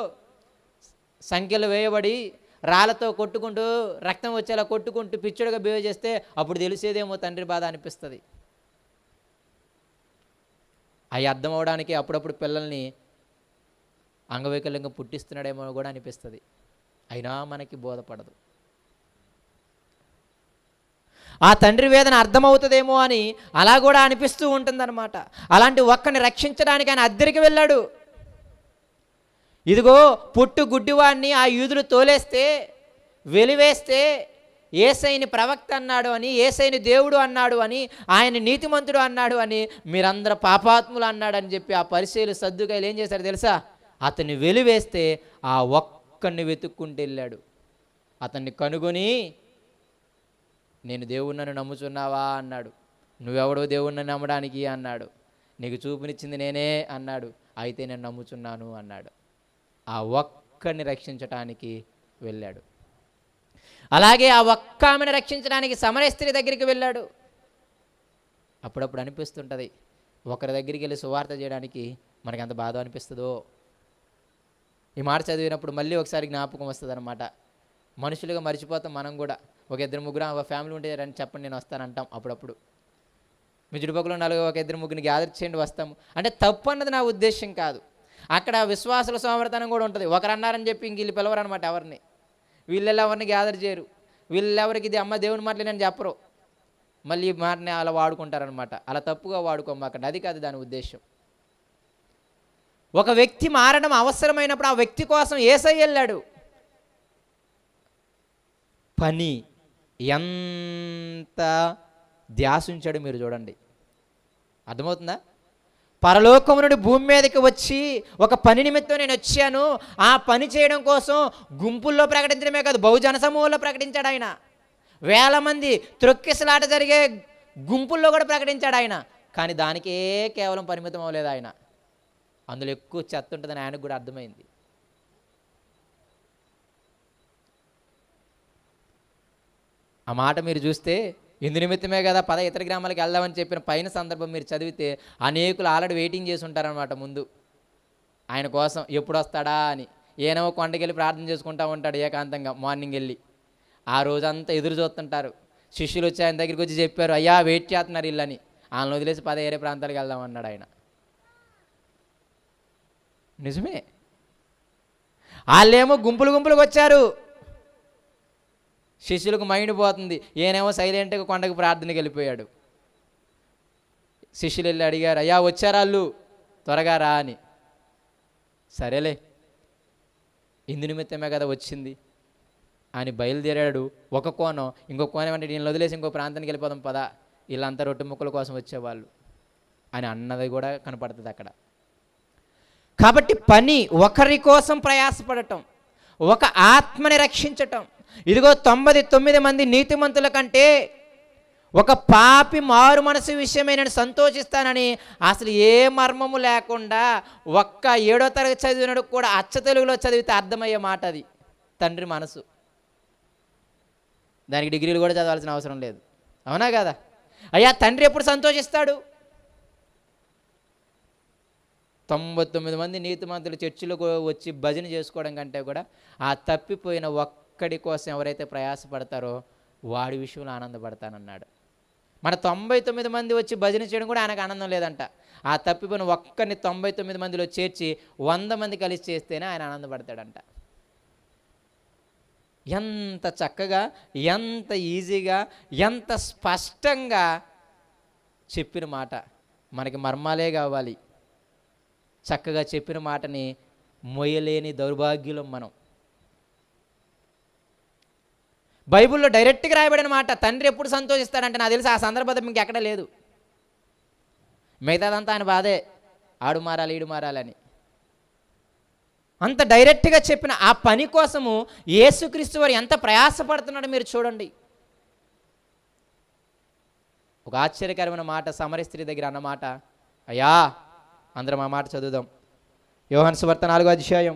సంఖ్యలు వేయబడి రాళ్ళతో కొట్టుకుంటూ రక్తం వచ్చేలా కొట్టుకుంటూ పిచ్చుడుగా బిహేవ్ చేస్తే అప్పుడు తెలిసేదేమో తండ్రి బాధ అనిపిస్తుంది. అవి అర్థం అవడానికి అప్పుడప్పుడు పిల్లల్ని అంగవైకల్యంగా పుట్టిస్తున్నాడేమో కూడా అనిపిస్తుంది. అయినా మనకి బోధపడదు. ఆ తండ్రి వేదన అర్థమవుతుందేమో అని అలా కూడా అనిపిస్తూ ఉంటుందన్నమాట. అలాంటి ఒక్కని రక్షించడానికి ఆయన అద్దరికి వెళ్ళాడు. ఇదిగో పుట్టు గుడ్డివాడిని ఆ యూదులు తోలేస్తే, వెలివేస్తే యేసయ్యని ప్రవక్త అన్నాడు అని, యేసయ్యని దేవుడు అన్నాడు అని, ఆయన నీతిమంతుడు అన్నాడు అని, మీరందరూ పాపాత్ములు అన్నాడని చెప్పి ఆ పరిసయ్యులు సద్దుకాయలు ఏం చేశారు తెలుసా? అతన్ని వెలివేస్తే ఆ ఒక్కడిని వెతుక్కుంటూ వెళ్ళాడు. అతన్ని కనుగొని, నేను దేవుణ్ణి నమ్ముచున్నావా అన్నాడు. నువ్వెవడో దేవుణ్ణి నమ్మడానికి అన్నాడు. నీకు చూపునిచ్చింది నేనే అన్నాడు. అయితే నేను నమ్ముచున్నాను అన్నాడు. ఆ ఒక్కడిని రక్షించటానికి వెళ్ళాడు. అలాగే ఆ ఒక్క ఆమెను రక్షించడానికి సమరయ స్త్రీ దగ్గరికి వెళ్ళాడు. అప్పుడప్పుడు అనిపిస్తుంటుంది, ఒకరి దగ్గరికి వెళ్ళి సువార్త చేయడానికి మనకి ఎంత బాధ అనిపిస్తుందో. ఈ మాట చదివినప్పుడు మళ్ళీ ఒకసారి జ్ఞాపకం వస్తుంది అనమాట. మనుషులుగా మర్చిపోతాం మనం కూడా. ఒక ఇద్దరు ముగ్గురు ఫ్యామిలీ ఉంటే రండి చెప్పండి నేను వస్తానంటాం. అప్పుడప్పుడు మీ చుట్టుపక్కల 4 ఒక 2 3 గ్యాదర్ చేయండి వస్తాము అంటే తప్పు అన్నది నా ఉద్దేశం కాదు. అక్కడ విశ్వాసుల సోమరితనం కూడా ఉంటుంది. ఒకరు అన్నారని చెప్పి ఇంక వీళ్ళు పిలవరు అనమాట ఎవరిని. వీళ్ళెళ్ళి ఎవరిని గ్యాదర్ చేయరు. వీళ్ళెవరికి ఇది అమ్మ దేవుని మాటలు నేను చెప్పరు. మళ్ళీ ఈ మాటని అలా వాడుకుంటారనమాట. అలా తప్పుగా వాడుకోమాకండి, అది కాదు దాని ఉద్దేశం. ఒక వ్యక్తి మారడం అవసరమైనప్పుడు ఆ వ్యక్తి కోసం యేసయ్య వెళ్ళాడు. పని ఎంత ధ్యాసించాడు మీరు చూడండి, అర్థమవుతుందా? పరలోకము నుండి భూమి మీదకి వచ్చి ఒక పని నిమిత్తం నేను వచ్చాను, ఆ పని చేయడం కోసం గుంపుల్లో ప్రకటించడమే కాదు, బహుజన సమూహంలో ప్రకటించాడు ఆయన. వేల మంది త్రొక్కిసలాట జరిగే గుంపుల్లో కూడా ప్రకటించాడు ఆయన. కానీ దానికే కేవలం పరిమితం అవ్వలేదు ఆయన. అందులో ఎక్కువ చెత్త ఉంటుందని ఆయనకు కూడా అర్థమైంది. ఆ మాట మీరు చూస్తే ఇందు నిమిత్తమే కదా పద ఇతర గ్రామాలకు వెళ్దామని చెప్పిన పైన సందర్భం మీరు చదివితే అనేకులు ఆల్రెడీ వెయిటింగ్ చేసి ఉంటారనమాట ముందు ఆయన కోసం, ఎప్పుడు వస్తాడా అని. ఏనేమో కొండకెళ్ళి ప్రార్థన చేసుకుంటూ ఉంటాడు ఏకాంతంగా మార్నింగ్ వెళ్ళి. ఆ రోజంతా ఎదురు చూస్తుంటారు. శిష్యులు వచ్చి ఆయన దగ్గరికి వచ్చి చెప్పారు, అయ్యా వెయిట్ చేస్తున్నారు ఇల్లని. వాళ్ళని వదిలేసి పద ఏరే ప్రాంతాలకు వెళ్దామన్నాడు ఆయన. నిజమే, వాళ్ళేమో గుంపులు గుంపులకు వచ్చారు. శిష్యులకు మైండ్ పోతుంది. ఈయనేమో సైలెంట్గా కొండకు ప్రార్థనకి వెళ్ళిపోయాడు. శిష్యులు వెళ్ళి అడిగారు, అయ్యా వచ్చారు వాళ్ళు, త్వరగా రా అని. సరేలే, ఇందు నిమిత్తమే కదా వచ్చింది అని బయలుదేరాడు. ఒక కోణం, ఇంకో కోణం అంటే నేను వదిలేసి ఇంకో ప్రాంతానికి వెళ్ళిపోదాం పదా, వీళ్ళంతా రొట్టె ముక్కల కోసం వచ్చేవాళ్ళు అని అన్నది కూడా కనపడుతుంది అక్కడ. కాబట్టి పని ఒకరి కోసం ప్రయాసపడటం, ఒక ఆత్మని రక్షించటం. ఇదిగో 99 మంది నీతిమంతుల కంటే ఒక పాపి మారు మనసు విషయమై నేను సంతోషిస్తానని అసలు ఏ మర్మము లేకుండా ఒక్క 7వ తరగతి చదివినడు కూడా అచ్చ తెలుగులో చదివితే అర్థమయ్యే మాట అది. తండ్రి మనసు, దానికి డిగ్రీలు కూడా చదవాల్సిన అవసరం లేదు. అవునా కదా? అయ్యా తండ్రి ఎప్పుడు సంతోషిస్తాడు? 99 మంది నీతిమంతులు చర్చిలకు వచ్చి భజన చేసుకోవడం కంటే కూడా ఆ తప్పిపోయిన ఒక్కడి కోసం ఎవరైతే ప్రయాసపడతారో వాడి విషయంలో ఆనందపడతానన్నాడు. మన 99 మంది వచ్చి భజన చేయడం కూడా ఆయనకు ఆనందం లేదంట. ఆ తప్పిపోయిన ఒక్కడిని 99 మందిలో చేర్చి 100 మంది కలిసి చేస్తేనే ఆయన ఆనందపడతాడంట. ఎంత చక్కగా, ఎంత ఈజీగా, ఎంత స్పష్టంగా చెప్పిన మాట. మనకి మర్మాలే కావాలి. చక్కగా చెప్పిన మాటని మొయ్యలేని దౌర్భాగ్యులం మనం. బైబిల్లో డైరెక్ట్గా రాయబడిన మాట. తండ్రి ఎప్పుడు సంతోషిస్తాడంటే నాకు తెలిసి ఆ సందర్భం ఇంకెక్కడ లేదు. మిగతాదంతా ఆయన బాధే, ఆడు మారాలి ఈడు మారాలని. అంత డైరెక్ట్గా చెప్పిన ఆ పని కోసము యేసుక్రీస్తు వారు ఎంత ప్రయాసపడుతున్నాడో మీరు చూడండి. ఒక ఆశ్చర్యకరమైన మాట సమరయ స్త్రీ దగ్గర అన్నమాట. అయ్యా, అందరం ఆ మాట చదువుదాం. యోహాను సువార్త 4వ అధ్యాయం,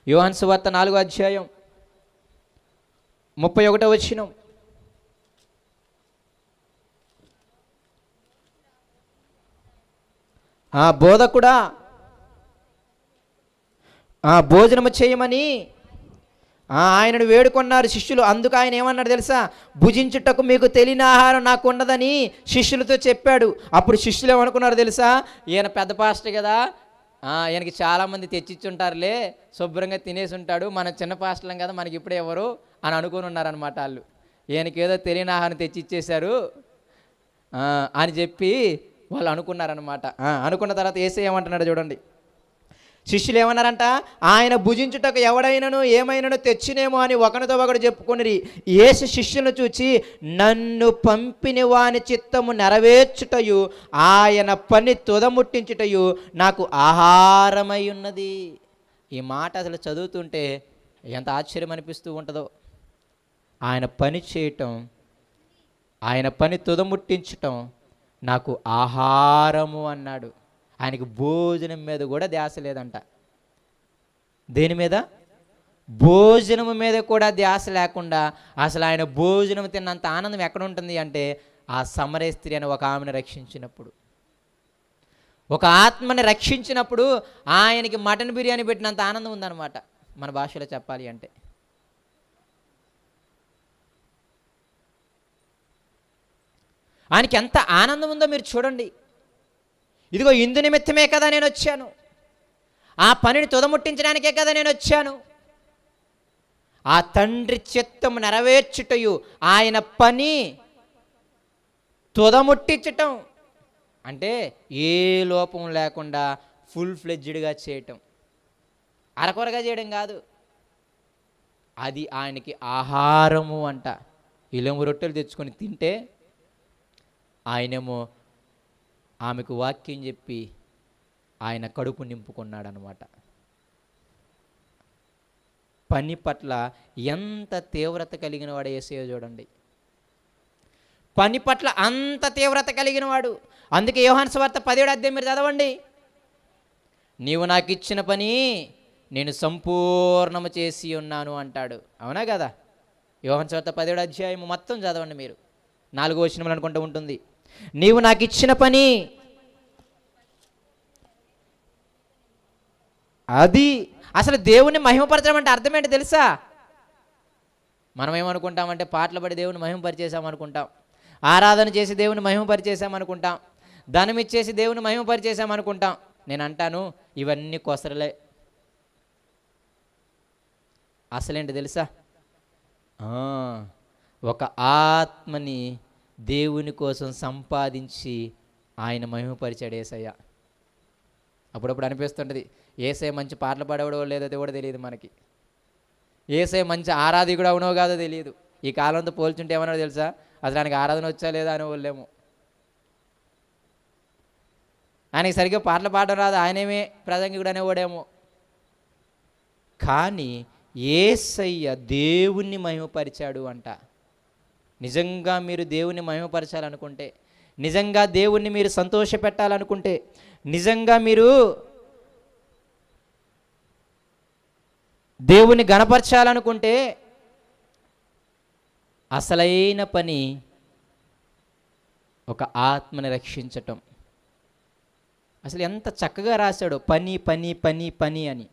యోహాను సువార్త 4వ అధ్యాయం 31వ వచనం. బోధకుడా భోజనము చేయమని ఆయనను వేడుకొన్నారు శిష్యులు. అందుకు ఆయన ఏమన్నాడు తెలుసా? భుజించుటకు మీకు తెలియని ఆహారం నాకు ఉన్నదని శిష్యులతో చెప్పాడు. అప్పుడు శిష్యులు ఏమనుకున్నారు తెలుసా? ఈయన పెద్ద పాస్టర్ కదా, ఈయనకి చాలామంది తెచ్చిచ్చుంటారులే, శుభ్రంగా తినేసి ఉంటాడు, మనం చిన్న పాస్టర్లం కదా మనకి ఇప్పుడే ఎవరు అని అనుకుని ఉన్నారనమాట వాళ్ళు. ఈయనకి ఏదో తెలియని ఆహారం తెచ్చిచ్చేశారు అని చెప్పి వాళ్ళు అనుకున్నారనమాట. అనుకున్న తర్వాత యేసయ్య ఏమంటున్నాడు చూడండి. శిష్యులు ఏమన్నారంట? ఆయన భుజించుటకు ఎవడైనాను ఏమైనాను తెచ్చినేమో అని ఒకరితో ఒకడు చెప్పుకొనిరి. యేసు శిష్యులను చూచి, నన్ను పంపిన వాని చిత్తము నెరవేర్చుటయు ఆయన పని తుదముట్టించుటయు నాకు ఆహారమై ఉన్నది. ఈ మాట అసలు చదువుతుంటే ఎంత ఆశ్చర్యం అనిపిస్తూ ఉంటుందో. ఆయన పని చేయటం, ఆయన పని తుదముట్టించటం నాకు ఆహారము అన్నాడు. ఆయనకి భోజనం మీద కూడా ధ్యాస లేదంట. దేని మీద? భోజనము మీద కూడా ధ్యాస లేకుండా అసలు ఆయన భోజనం తిన్నంత ఆనందం ఎక్కడ ఉంటుంది అంటే ఆ సమరయ స్త్రీ అని ఒక ఆమెను రక్షించినప్పుడు, ఒక ఆత్మని రక్షించినప్పుడు ఆయనకి మటన్ బిర్యానీ పెట్టినంత ఆనందం ఉందన్నమాట, మన భాషలో చెప్పాలి అంటే. ఆయనకి ఎంత ఆనందం ఉందో మీరు చూడండి. ఇదిగో ఇందు నిమిత్తమే కదా నేను వచ్చాను, ఆ పనిని తుదముట్టించడానికే కదా నేను వచ్చాను. ఆ తండ్రి చిత్తము నెరవేర్చుటయు ఆయన పని తుదముట్టించటం అంటే ఏ లోపం లేకుండా ఫుల్ ఫ్లెడ్జ్డ్గా చేయటం, అరకొరగా చేయడం కాదు. అది ఆయనకి ఆహారము అంట. ఇలము రొట్టెలు తెచ్చుకొని తింటే ఆయనేమో ఆమెకు వాక్యం చెప్పి ఆయన కడుపు నింపుకున్నాడనమాట. పని పట్ల ఎంత తీవ్రత కలిగిన వాడు యేసయ్య చూడండి. పని పట్ల అంత తీవ్రత కలిగిన వాడు. అందుకే యోహాను సువార్త 17వ అధ్యాయం మీరు చదవండి. నీవు నాకు ఇచ్చిన పని నేను సంపూర్ణము చేసి ఉన్నాను అంటాడు. అవునా కదా? యోహాను సువార్త 17వ అధ్యాయం మొత్తం చదవండి మీరు. 4వ వచనం అనుకుంటూ ఉంటుంది. నీవు నాకు ఇచ్చిన పని అది. అసలు దేవుణ్ణి మహిమపరచడం అంటే అర్థం ఏంటి తెలుసా? మనం ఏమనుకుంటామంటే పాటలు పడి దేవుని మహిమపరిచేసామనుకుంటాం, ఆరాధన చేసి దేవుని మహిమపరిచేసామనుకుంటాం, ధనం ఇచ్చేసి దేవుని మహిమపరిచేసామనుకుంటాం. నేను అంటాను ఇవన్నీ కొసరలే. అసలేంటి తెలుసా? ఒక ఆత్మని దేవుని కోసం సంపాదించి ఆయన మహిమపరిచాడు యేసయ్య. అప్పుడప్పుడు అనిపిస్తుంటుంది యేసయ్య మంచి పాటలు పాడేవాడో లేదో కూడా తెలియదు మనకి. యేసయ్య మంచి ఆరాధికుడు అవునో కాదో తెలియదు. ఈ కాలంతో పోల్చుంటే ఏమన్నాడో తెలుసా? అసలు ఆయనకి ఆరాధన వచ్చా లేదా అని వాళ్ళేమో. ఆయనకి సరిగ్గా పాటలు పాడడం రాదు, ఆయనేమే ప్రసంగికుడు అనేవాడేమో. కానీ యేసయ్య దేవుణ్ణి మహిమపరిచాడు అంట. నిజంగా మీరు దేవుణ్ణి మహిమపరచాలనుకుంటే, నిజంగా దేవుణ్ణి మీరు సంతోషపెట్టాలనుకుంటే, నిజంగా మీరు దేవుణ్ణి గణపరచాలనుకుంటే అసలైన పని ఒక ఆత్మని రక్షించటం. అసలు ఎంత చక్కగా రాశాడో, పని పని పని పని అని.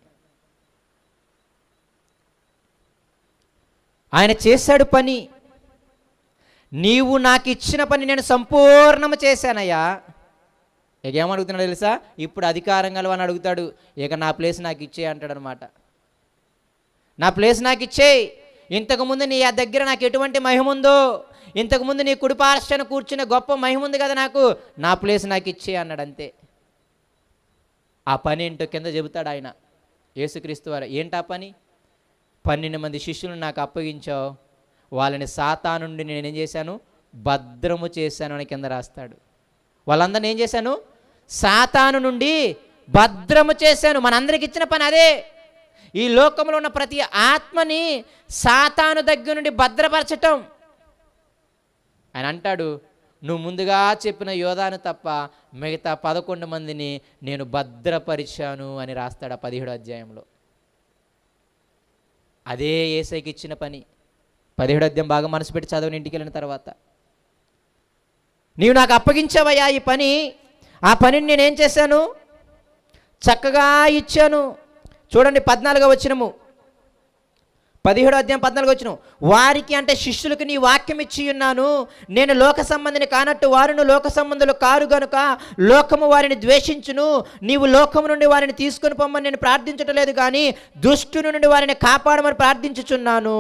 ఆయన చేశాడు పని. నీవు నాకు ఇచ్చిన పని నేను సంపూర్ణము చేశానయ్యా. ఇక ఏమడుగుతున్నాడు తెలుసా? ఇప్పుడు అధికారం గలవని అడుగుతాడు. ఇక నా ప్లేస్ నాకు ఇచ్చేయి అంటాడు అనమాట. నా ప్లేస్ నాకు ఇచ్చేయి. ఇంతకుముందు నీ దగ్గర నాకు ఎటువంటి మహిమ ఉందో, ఇంతకుముందు నీ కుడిపార్శ్వన కూర్చునే గొప్ప మహిమ ఉంది కదా నాకు, నా ప్లేస్ నాకు ఇచ్చేయి అన్నాడు. అంతే. ఆ పని ఏంటో కింద చెబుతాడు ఆయన, యేసుక్రీస్తు వారు. ఏంటా పని? 12 మంది శిష్యులను నాకు అప్పగించావు, వాళ్ళని సాతాను నుండి నేనేం చేశాను? భద్రము చేశాను అని కింద రాస్తాడు. వాళ్ళందరినీ ఏం చేశాను? సాతాను నుండి భద్రము చేశాను. మనందరికి ఇచ్చిన పని అదే. ఈ లోకంలో ఉన్న ప్రతి ఆత్మని సాతాను దగ్గర నుండి భద్రపరచటం. ఆయన అంటాడు, నువ్వు ముందుగా చెప్పిన యోధాను తప్ప మిగతా 11 మందిని నేను భద్రపరిచాను అని రాస్తాడు ఆ 17వ అధ్యాయంలో. అదే యేసయ్యకి ఇచ్చిన పని. 17వ అధ్యాయం బాగా మనసు పెట్టి చదవని ఇంటికి వెళ్ళిన తర్వాత. నీవు నాకు అప్పగించావయ్యా ఈ పని, ఆ పనిని నేనేం చేశాను? చక్కగా ఇచ్చాను. చూడండి 14వ వచనము, 17వ అధ్యాయం 14వ వచనం. వారికి అంటే శిష్యులకు నీ వాక్యం ఇచ్చి ఉన్నాను, నేను లోక సంబంధిని కానట్టు వారును లోక సంబంధులు కారు గనుక లోకము వారిని ద్వేషించును. నీవు లోకము నుండి వారిని తీసుకొని పొమ్మని నేను ప్రార్థించటం లేదు, కానీ దుష్టుని నుండి వారిని కాపాడమని ప్రార్థించుచున్నాను.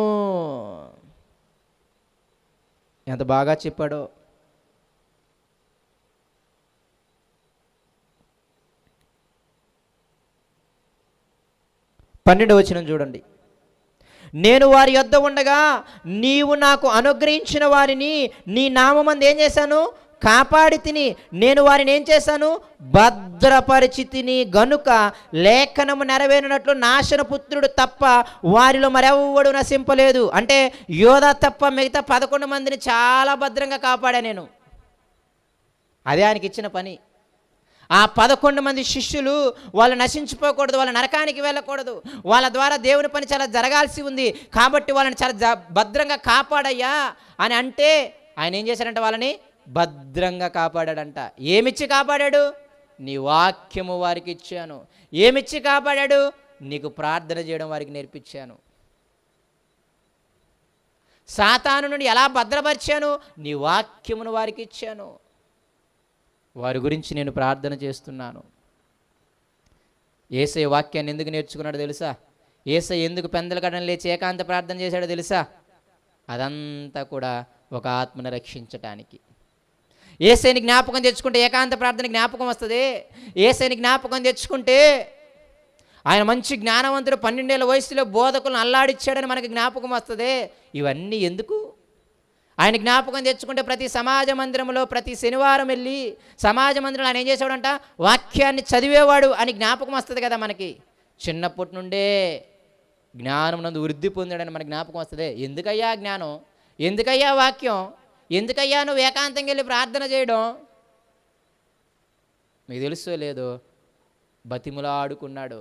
ఎంత బాగా చెప్పాడో. పన్నెండవ వచనం చూడండి. నేను వారి యొద్ద ఉండగా నీవు నాకు అనుగ్రహించిన వారిని నీ నామమందు ఏం చేశాను? కాపాడి తిని. నేను వారిని ఏం చేశాను? భద్రపరిచి తిని గనుక లేఖనము నెరవేరినట్లు నాశనపుత్రుడు తప్ప వారిలో మరెవ్వడు నశింపలేదు. అంటే యోధా తప్ప మిగతా 11 మందిని చాలా భద్రంగా కాపాడా నేను. అదే ఆయనకి ఇచ్చిన పని. ఆ 11 మంది శిష్యులు వాళ్ళు నశించిపోకూడదు, వాళ్ళ నరకానికి వెళ్ళకూడదు, వాళ్ళ ద్వారా దేవుని పని చాలా జరగాల్సి ఉంది, కాబట్టి వాళ్ళని చాలా భద్రంగా కాపాడయ్యా అని అంటే ఆయన ఏం చేశాడంట? వాళ్ళని భద్రంగా కాపాడాడంట. ఏమిచ్చి కాపాడాడు? నీ వాక్యము వారికి ఇచ్చాను. ఏమిచ్చి కాపాడాడు? నీకు ప్రార్థన చేయడం వారికి నేర్పించాను. సాతాను నుండి ఎలా భద్రపరిచాను? నీ వాక్యమును వారికి ఇచ్చాను. వారి గురించి నేను ప్రార్థన చేస్తున్నాను. యేసయ్య వాక్యాన్ని ఎందుకు నేర్చుకున్నాడో తెలుసా? యేసయ్య ఎందుకు పెందల కడన లేచి ఏకాంత ప్రార్థన చేశాడో తెలుసా? అదంతా కూడా ఒక ఆత్మను రక్షించటానికి. యేసయ్యని జ్ఞాపకం తెచ్చుకుంటే ఏకాంత ప్రార్థన జ్ఞాపకం వస్తుంది. యేసయ్యని జ్ఞాపకం తెచ్చుకుంటే ఆయన మంచి జ్ఞానవంతుడు, 12 ఏళ్ల వయసులో బోధకులను అల్లాడిచ్చాడని మనకి జ్ఞాపకం వస్తుంది. ఇవన్నీ ఎందుకు? ఆయన జ్ఞాపకం తెచ్చుకుంటే ప్రతి సమాజ మందిరంలో ప్రతి శనివారం వెళ్ళి సమాజ మందిరంలో ఆయన ఏం చేసేవాడంట? వాక్యాన్ని చదివేవాడు అని జ్ఞాపకం వస్తుంది కదా మనకి. చిన్నప్పటి నుండే జ్ఞానం నందు వృద్ధి పొందాడని మనకి జ్ఞాపకం వస్తుంది. ఎందుకయ్యా జ్ఞానం? ఎందుకయ్యా వాక్యం? ఎందుకయ్యా నువ్వు ఏకాంతంగా వెళ్ళి ప్రార్థన చేయడం? మీకు తెలుసో లేదో, బతిములాడుకున్నాడు.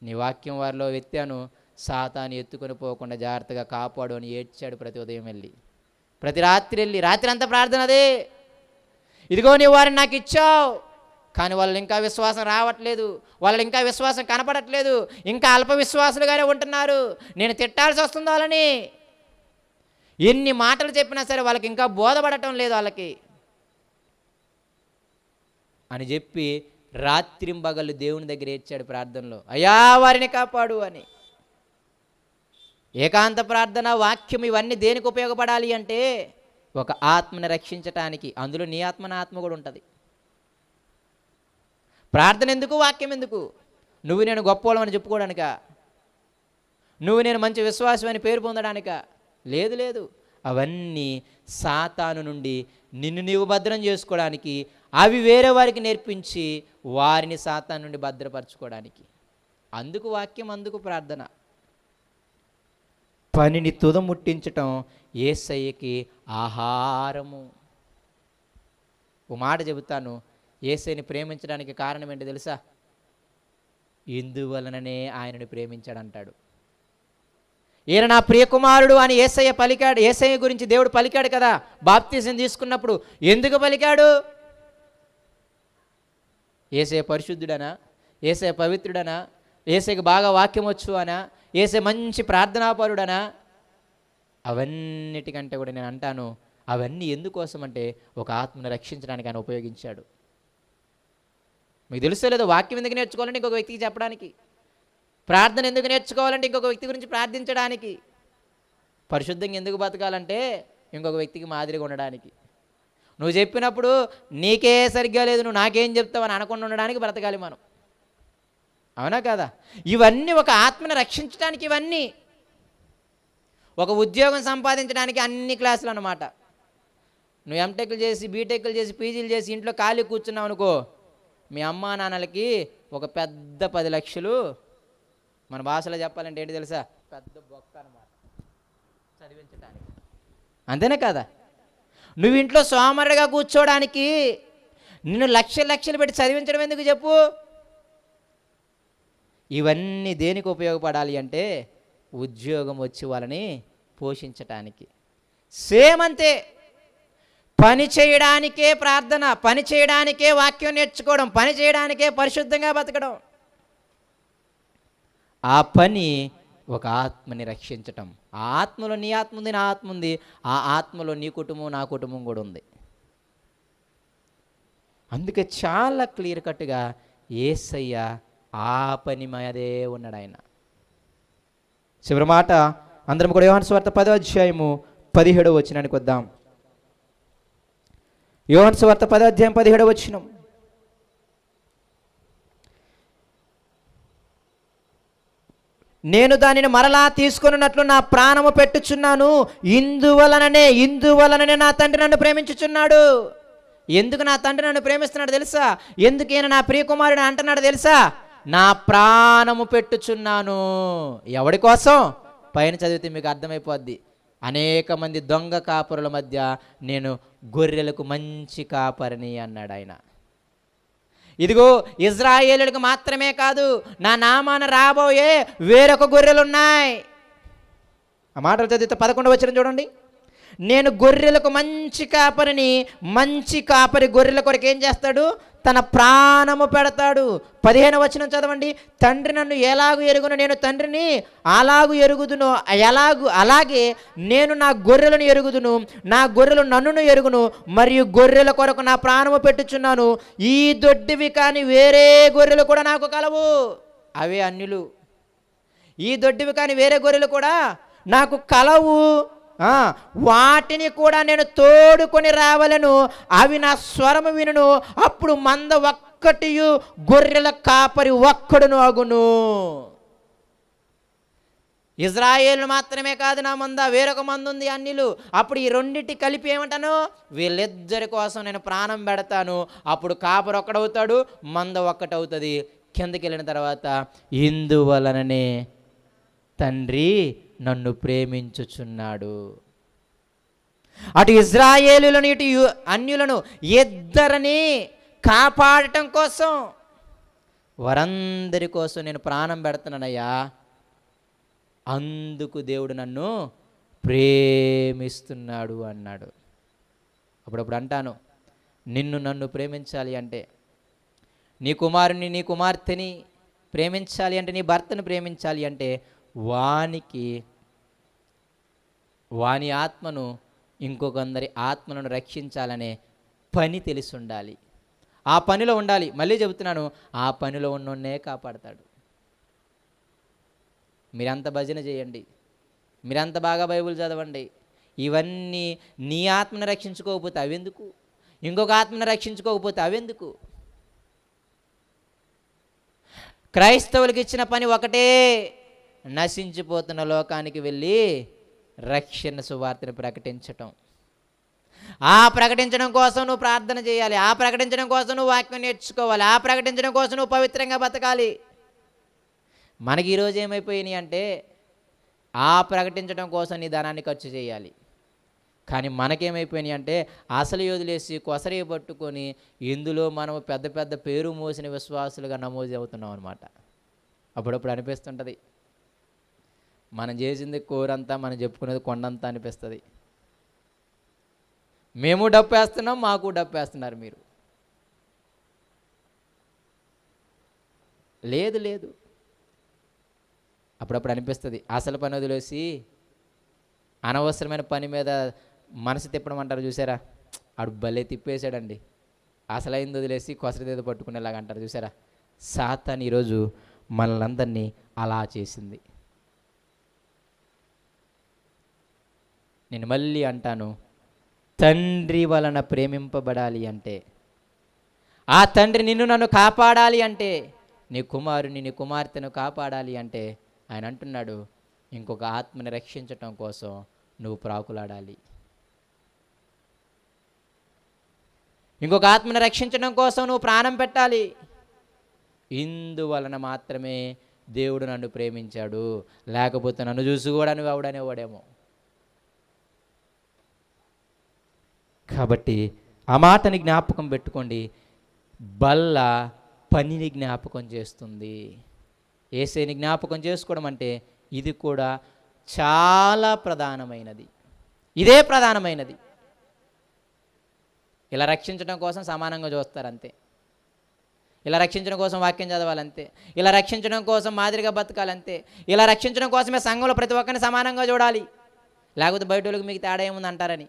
నీ వాక్యం వారిలో వెత్తాను, సాతాను ఎత్తుకొని పోకుండా జాగ్రత్తగా కాపాడు అని ఏడ్చాడు ప్రతి ఉదయం వెళ్ళి, ప్రతి రాత్రి వెళ్ళి. రాత్రి అంతా ప్రార్థన అదే. ఇదిగో నీ వారిని నాకు ఇచ్చావు, కానీ వాళ్ళు ఇంకా విశ్వాసం రావట్లేదు, వాళ్ళు ఇంకా విశ్వాసం కనపడట్లేదు, ఇంకా అల్ప విశ్వాసులుగానే ఉంటున్నారు, నేను తిట్టాల్సి వస్తుంది వాళ్ళని. ఎన్ని మాటలు చెప్పినా సరే వాళ్ళకి ఇంకా బోధపడటం లేదు వాళ్ళకి అని చెప్పి రాత్రింబగళ్ళు దేవుని దగ్గర ఏడ్చాడు ప్రార్థనలో, అయ్యా వారిని కాపాడు అని. ఏకాంత ప్రార్థన, వాక్యం ఇవన్నీ దేనికి ఉపయోగపడాలి అంటే ఒక ఆత్మని రక్షించటానికి. అందులో నీ ఆత్మ నా ఆత్మ కూడా ఉంటుంది. ప్రార్థన ఎందుకు? వాక్యం ఎందుకు? నువ్వు నేను గొప్పవాళ్ళం అని చెప్పుకోవడానిక? నువ్వు నేను మంచి విశ్వాసం అని పేరు పొందడానిక? లేదు లేదు. అవన్నీ సాతాను నుండి నిన్ను నీవు భద్రం చేసుకోవడానికి, అవి వేరే వారికి నేర్పించి వారిని సాతాను నుండి భద్రపరచుకోవడానికి. అందుకు వాక్యం, అందుకు ప్రార్థన. పనిని తుదముట్టించటం యేసయ్యకి ఆహారము. ఓ మాట చెబుతాను, యేసయ్యని ప్రేమించడానికి కారణం ఏంటి తెలుసా? ఇందువలననే ఆయనని ప్రేమించాడంటాడు. ఈయన నా ప్రియకుమారుడు అని యేసయ్య పలికాడు. యేసయ్య గురించి దేవుడు పలికాడు కదా బాప్తిజం తీసుకున్నప్పుడు. ఎందుకు పలికాడు? యేసయ్య పరిశుద్ధుడనా? యేసయ్య పవిత్రుడనా? యేసయ్యకి బాగా వాక్యం వచ్చు అనా? యేసయ్య మంచి ప్రార్థనాపరుడనా? అవన్నిటికంటే కూడా నేను అంటాను, అవన్నీ ఎందుకోసం అంటే ఒక ఆత్మను రక్షించడానికి ఆయన ఉపయోగించాడు. మీకు తెలుసో లేదో, వాక్యం ఎందుకు నేర్చుకోవాలంటే ఇంకొక వ్యక్తికి చెప్పడానికి, ప్రార్థన ఎందుకు నేర్చుకోవాలంటే ఇంకొక వ్యక్తి గురించి ప్రార్థించడానికి, పరిశుద్ధంగా ఎందుకు బతకాలంటే ఇంకొక వ్యక్తికి మాదిరిగా ఉండడానికి. నువ్వు చెప్పినప్పుడు నీకే సరిగ్గా లేదు, నువ్వు నాకేం చెప్తావని అనకుండా ఉండడానికి బ్రతకాలి మనం. అవునా కదా? ఇవన్నీ ఒక ఆత్మను రక్షించడానికి. ఇవన్నీ ఒక ఉద్యోగం సంపాదించడానికి అన్ని క్లాసులు అన్నమాట. నువ్వు ఎంటెక్లు చేసి, బీటెక్లు చేసి, పీజీలు చేసి ఇంట్లో ఖాళీ కూర్చున్నావు అనుకో, మీ అమ్మా నాన్నలకి ఒక పెద్ద 10 లక్షలు, మన భాషలో చెప్పాలంటే ఏంటి తెలుసా, పెద్ద బొక్క అన్నమాట చదివించడానికి. అంతేనే కదా? నువ్వు ఇంట్లో సోమరుగా కూర్చోడానికి నిన్ను లక్షలు పెట్టి చదివించడం ఎందుకు చెప్పు? ఇవన్నీ దేనికి ఉపయోగపడాలి అంటే ఉద్యోగం వచ్చి వాళ్ళని పోషించటానికి. సేమ్ అంతే. పని చేయడానికే ప్రార్థన, పని చేయడానికే వాక్యం నేర్చుకోవడం, పని చేయడానికే పరిశుద్ధంగా బతకడం. ఆ పని ఒక ఆత్మని రక్షించటం. ఆ ఆత్మలో నీ ఆత్మ ఉంది, నా ఆత్మ ఉంది. ఆ ఆత్మలో నీ కుటుంబం, నా కుటుంబం కూడా ఉంది. అందుకే చాలా క్లియర్ కట్గా యేసయ్య ఆ పని మీదే ఉన్నాడు ఆయన. చివరి మాట అందరం కూడా యోహాను సువార్త 10వ అధ్యాయము 17వ వచనానికి వద్దాం. యోహాను సువార్త 10వ అధ్యాయం 17వ వచనం. నేను దానిని మరలా తీసుకొనున్నట్లు నా ప్రాణము పెట్టుచున్నాను, ఇందువలననే నా తండ్రి నన్ను ప్రేమించుచున్నాడు. ఎందుకు నా తండ్రి నన్ను ప్రేమిస్తున్నాడు తెలుసా? ఎందుకు ఈయన నా ప్రియకుమారుడు అంటున్నాడు తెలుసా? నా ప్రాణము పెట్టుచున్నాను. ఎవడి కోసం? పైన చదివితే మీకు అర్థమైపోద్ది. అనేక మంది దొంగ కాపరుల మధ్య నేను గొర్రెలకు మంచి కాపరిని అన్నాడు ఆయన. ఇదిగో ఇజ్రాయేలులకు మాత్రమే కాదు, నా నామాన రాబోయే వేరొక గొర్రెలు ఉన్నాయి. ఆ మాటలు చదివితే 11వ వచనం చూడండి. నేను గొర్రెలకు మంచి కాపరిని. మంచి కాపరి గొర్రెల కొరకు ఏం చేస్తాడు? తన ప్రాణము పెడతాడు. 15వ వచనం చదవండి. తండ్రి నన్ను ఎలాగూ ఎరుగును, నేను తండ్రిని అలాగూ ఎరుగుదును, అలాగే నేను నా గొర్రెలను ఎరుగుదును, నా గొర్రెలు నన్నును ఎరుగును, మరియు గొర్రెల కొరకు నా ప్రాణము పెట్టుచున్నాను. ఈ దొడ్డివి కానీ వేరే గొర్రెలు కూడా నాకు కలవు. అవే అన్యులు. ఈ దొడ్డివి కానీ వేరే గొర్రెలు కూడా నాకు కలవు. వాటిని కూడా నేను తోడుకొని రావలను. అవి నా స్వరము వినును. అప్పుడు మంద ఒక్కటియు గొర్రెల కాపరి ఒక్కడును అగును. ఇజ్రాయేలు మాత్రమే కాదు నా మంద, వేరొక మంద ఉంది అన్యులు. అప్పుడు ఈ రెండింటి కలిపి ఏమంటాను, వీళ్ళిద్దరి కోసం నేను ప్రాణం పెడతాను. అప్పుడు కాపరి ఒక్కడవుతాడు, మంద ఒక్కటవుతుంది. కిందకి వెళ్ళిన తర్వాత ఇందువలననే తండ్రి నన్ను ప్రేమించుచున్నాడు. అటు ఇజ్రాయేలులను ఇటు అన్యులను ఇద్దరిని కాపాడటం కోసం, వారందరి కోసం నేను ప్రాణం పెడుతున్నానయ్యా. అందుకు దేవుడు నన్ను ప్రేమిస్తున్నాడు అన్నాడు. అప్పుడప్పుడు అంటాను, నిన్ను నన్ను ప్రేమించాలి అంటే, నీ కుమారుని నీ కుమార్తెని ప్రేమించాలి అంటే, నీ భర్తను ప్రేమించాలి అంటే, వాని ఆత్మను ఇంకొకందరి ఆత్మలను రక్షించాలనే పని తెలిసి ఉండాలి. ఆ పనిలో ఉండాలి. మళ్ళీ చెబుతున్నాను, ఆ పనిలో ఉన్నోన్నే కాపాడతాడు. మీరంత భజన చేయండి, మీరంత బాగా బైబిల్ చదవండి, ఇవన్నీ నీ ఆత్మను రక్షించుకోకపోతే అవెందుకు? ఇంకొక ఆత్మను రక్షించుకోకపోతే అవెందుకు? క్రైస్తవులకు ఇచ్చిన పని ఒకటే, నశించిపోతున్న లోకానికి వెళ్ళి రక్షణ సువార్తను ప్రకటించటం. ఆ ప్రకటించడం కోసం నువ్వు ప్రార్థన చేయాలి, ఆ ప్రకటించడం కోసం నువ్వు వాక్యం నేర్చుకోవాలి, ఆ ప్రకటించడం కోసం నువ్వు పవిత్రంగా బతకాలి. మనకి ఈరోజు ఏమైపోయినాయి అంటే, ఆ ప్రకటించడం కోసం నీ ధనాన్ని ఖర్చు చేయాలి. కానీ మనకేమైపోయినాయి అంటే, అసలు వదిలేసి కొసరి పట్టుకొని ఇందులో మనము పెద్ద పెద్ద పేరు మోసిన విశ్వాసులుగా నమోదు అవుతున్నాం అనమాట. అప్పుడప్పుడు అనిపిస్తుంటుంది, మనం చేసింది కూరంతా, మనం చెప్పుకునేది కొండంతా అనిపిస్తుంది. మేము డప్పు వేస్తున్నాం, మాకు డప్పు వేస్తున్నారు మీరు. లేదు, అప్పుడప్పుడు అనిపిస్తుంది, అసలు పని వదిలేసి అనవసరమైన పని మీద మనసు తిప్పడం అంటారు చూసారా, ఆడు భలే తిప్పేశాడండి. అసలైంది వదిలేసి కొసరిదేదో పట్టుకునేలాగా అంటారు చూసారా. సాతాను ఈరోజు మనల్ని అలా చేసింది. నేను మళ్ళీ అంటాను, తండ్రి వలన ప్రేమింపబడాలి అంటే, ఆ తండ్రి నిన్ను నన్ను కాపాడాలి అంటే, నీ కుమారుని నీ కుమార్తెను కాపాడాలి అంటే, ఆయన అంటున్నాడు, ఇంకొక ఆత్మని రక్షించటం కోసం నువ్వు ప్రాకులాడాలి. ఇంకొక ఆత్మని రక్షించడం కోసం నువ్వు ప్రాణం పెట్టాలి. ఇందువలన మాత్రమే దేవుడు నన్ను ప్రేమించాడు, లేకపోతే నన్ను చూసి కూడా నువ్వు ఎవడనేవాడేమో. కాబట్టి ఆ మాటని జ్ఞాపకం పెట్టుకోండి. బల్ల పనిని జ్ఞాపకం చేస్తుంది. యేసుని జ్ఞాపకం చేసుకోవడం అంటే ఇది కూడా చాలా ప్రధానమైనది. ఇదే ప్రధానమైనది. ఇలా రక్షించడం కోసం సమానంగా చూస్తారంతే, ఇలా రక్షించడం కోసం వాక్యం చదవాలంతే, ఇలా రక్షించడం కోసం మాదిరిగా బతకాలంతే, ఇలా రక్షించడం కోసమే సంఘంలో ప్రతి ఒక్కరిని సమానంగా చూడాలి, లేకపోతే బయట వాళ్ళకి మీకు తేడా ఏముంది అంటారని.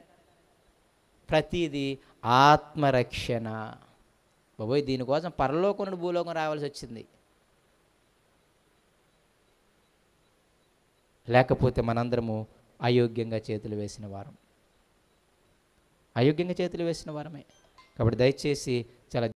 ప్రతిదీ ఆత్మరక్షణ. బాబోయ్, దీనికోసం పరలోకం నుండి భూలోకం రావాల్సి వచ్చింది. లేకపోతే మనందరము అయోగ్యంగా చేతులు వేసిన వారమే. కాబట్టి దయచేసి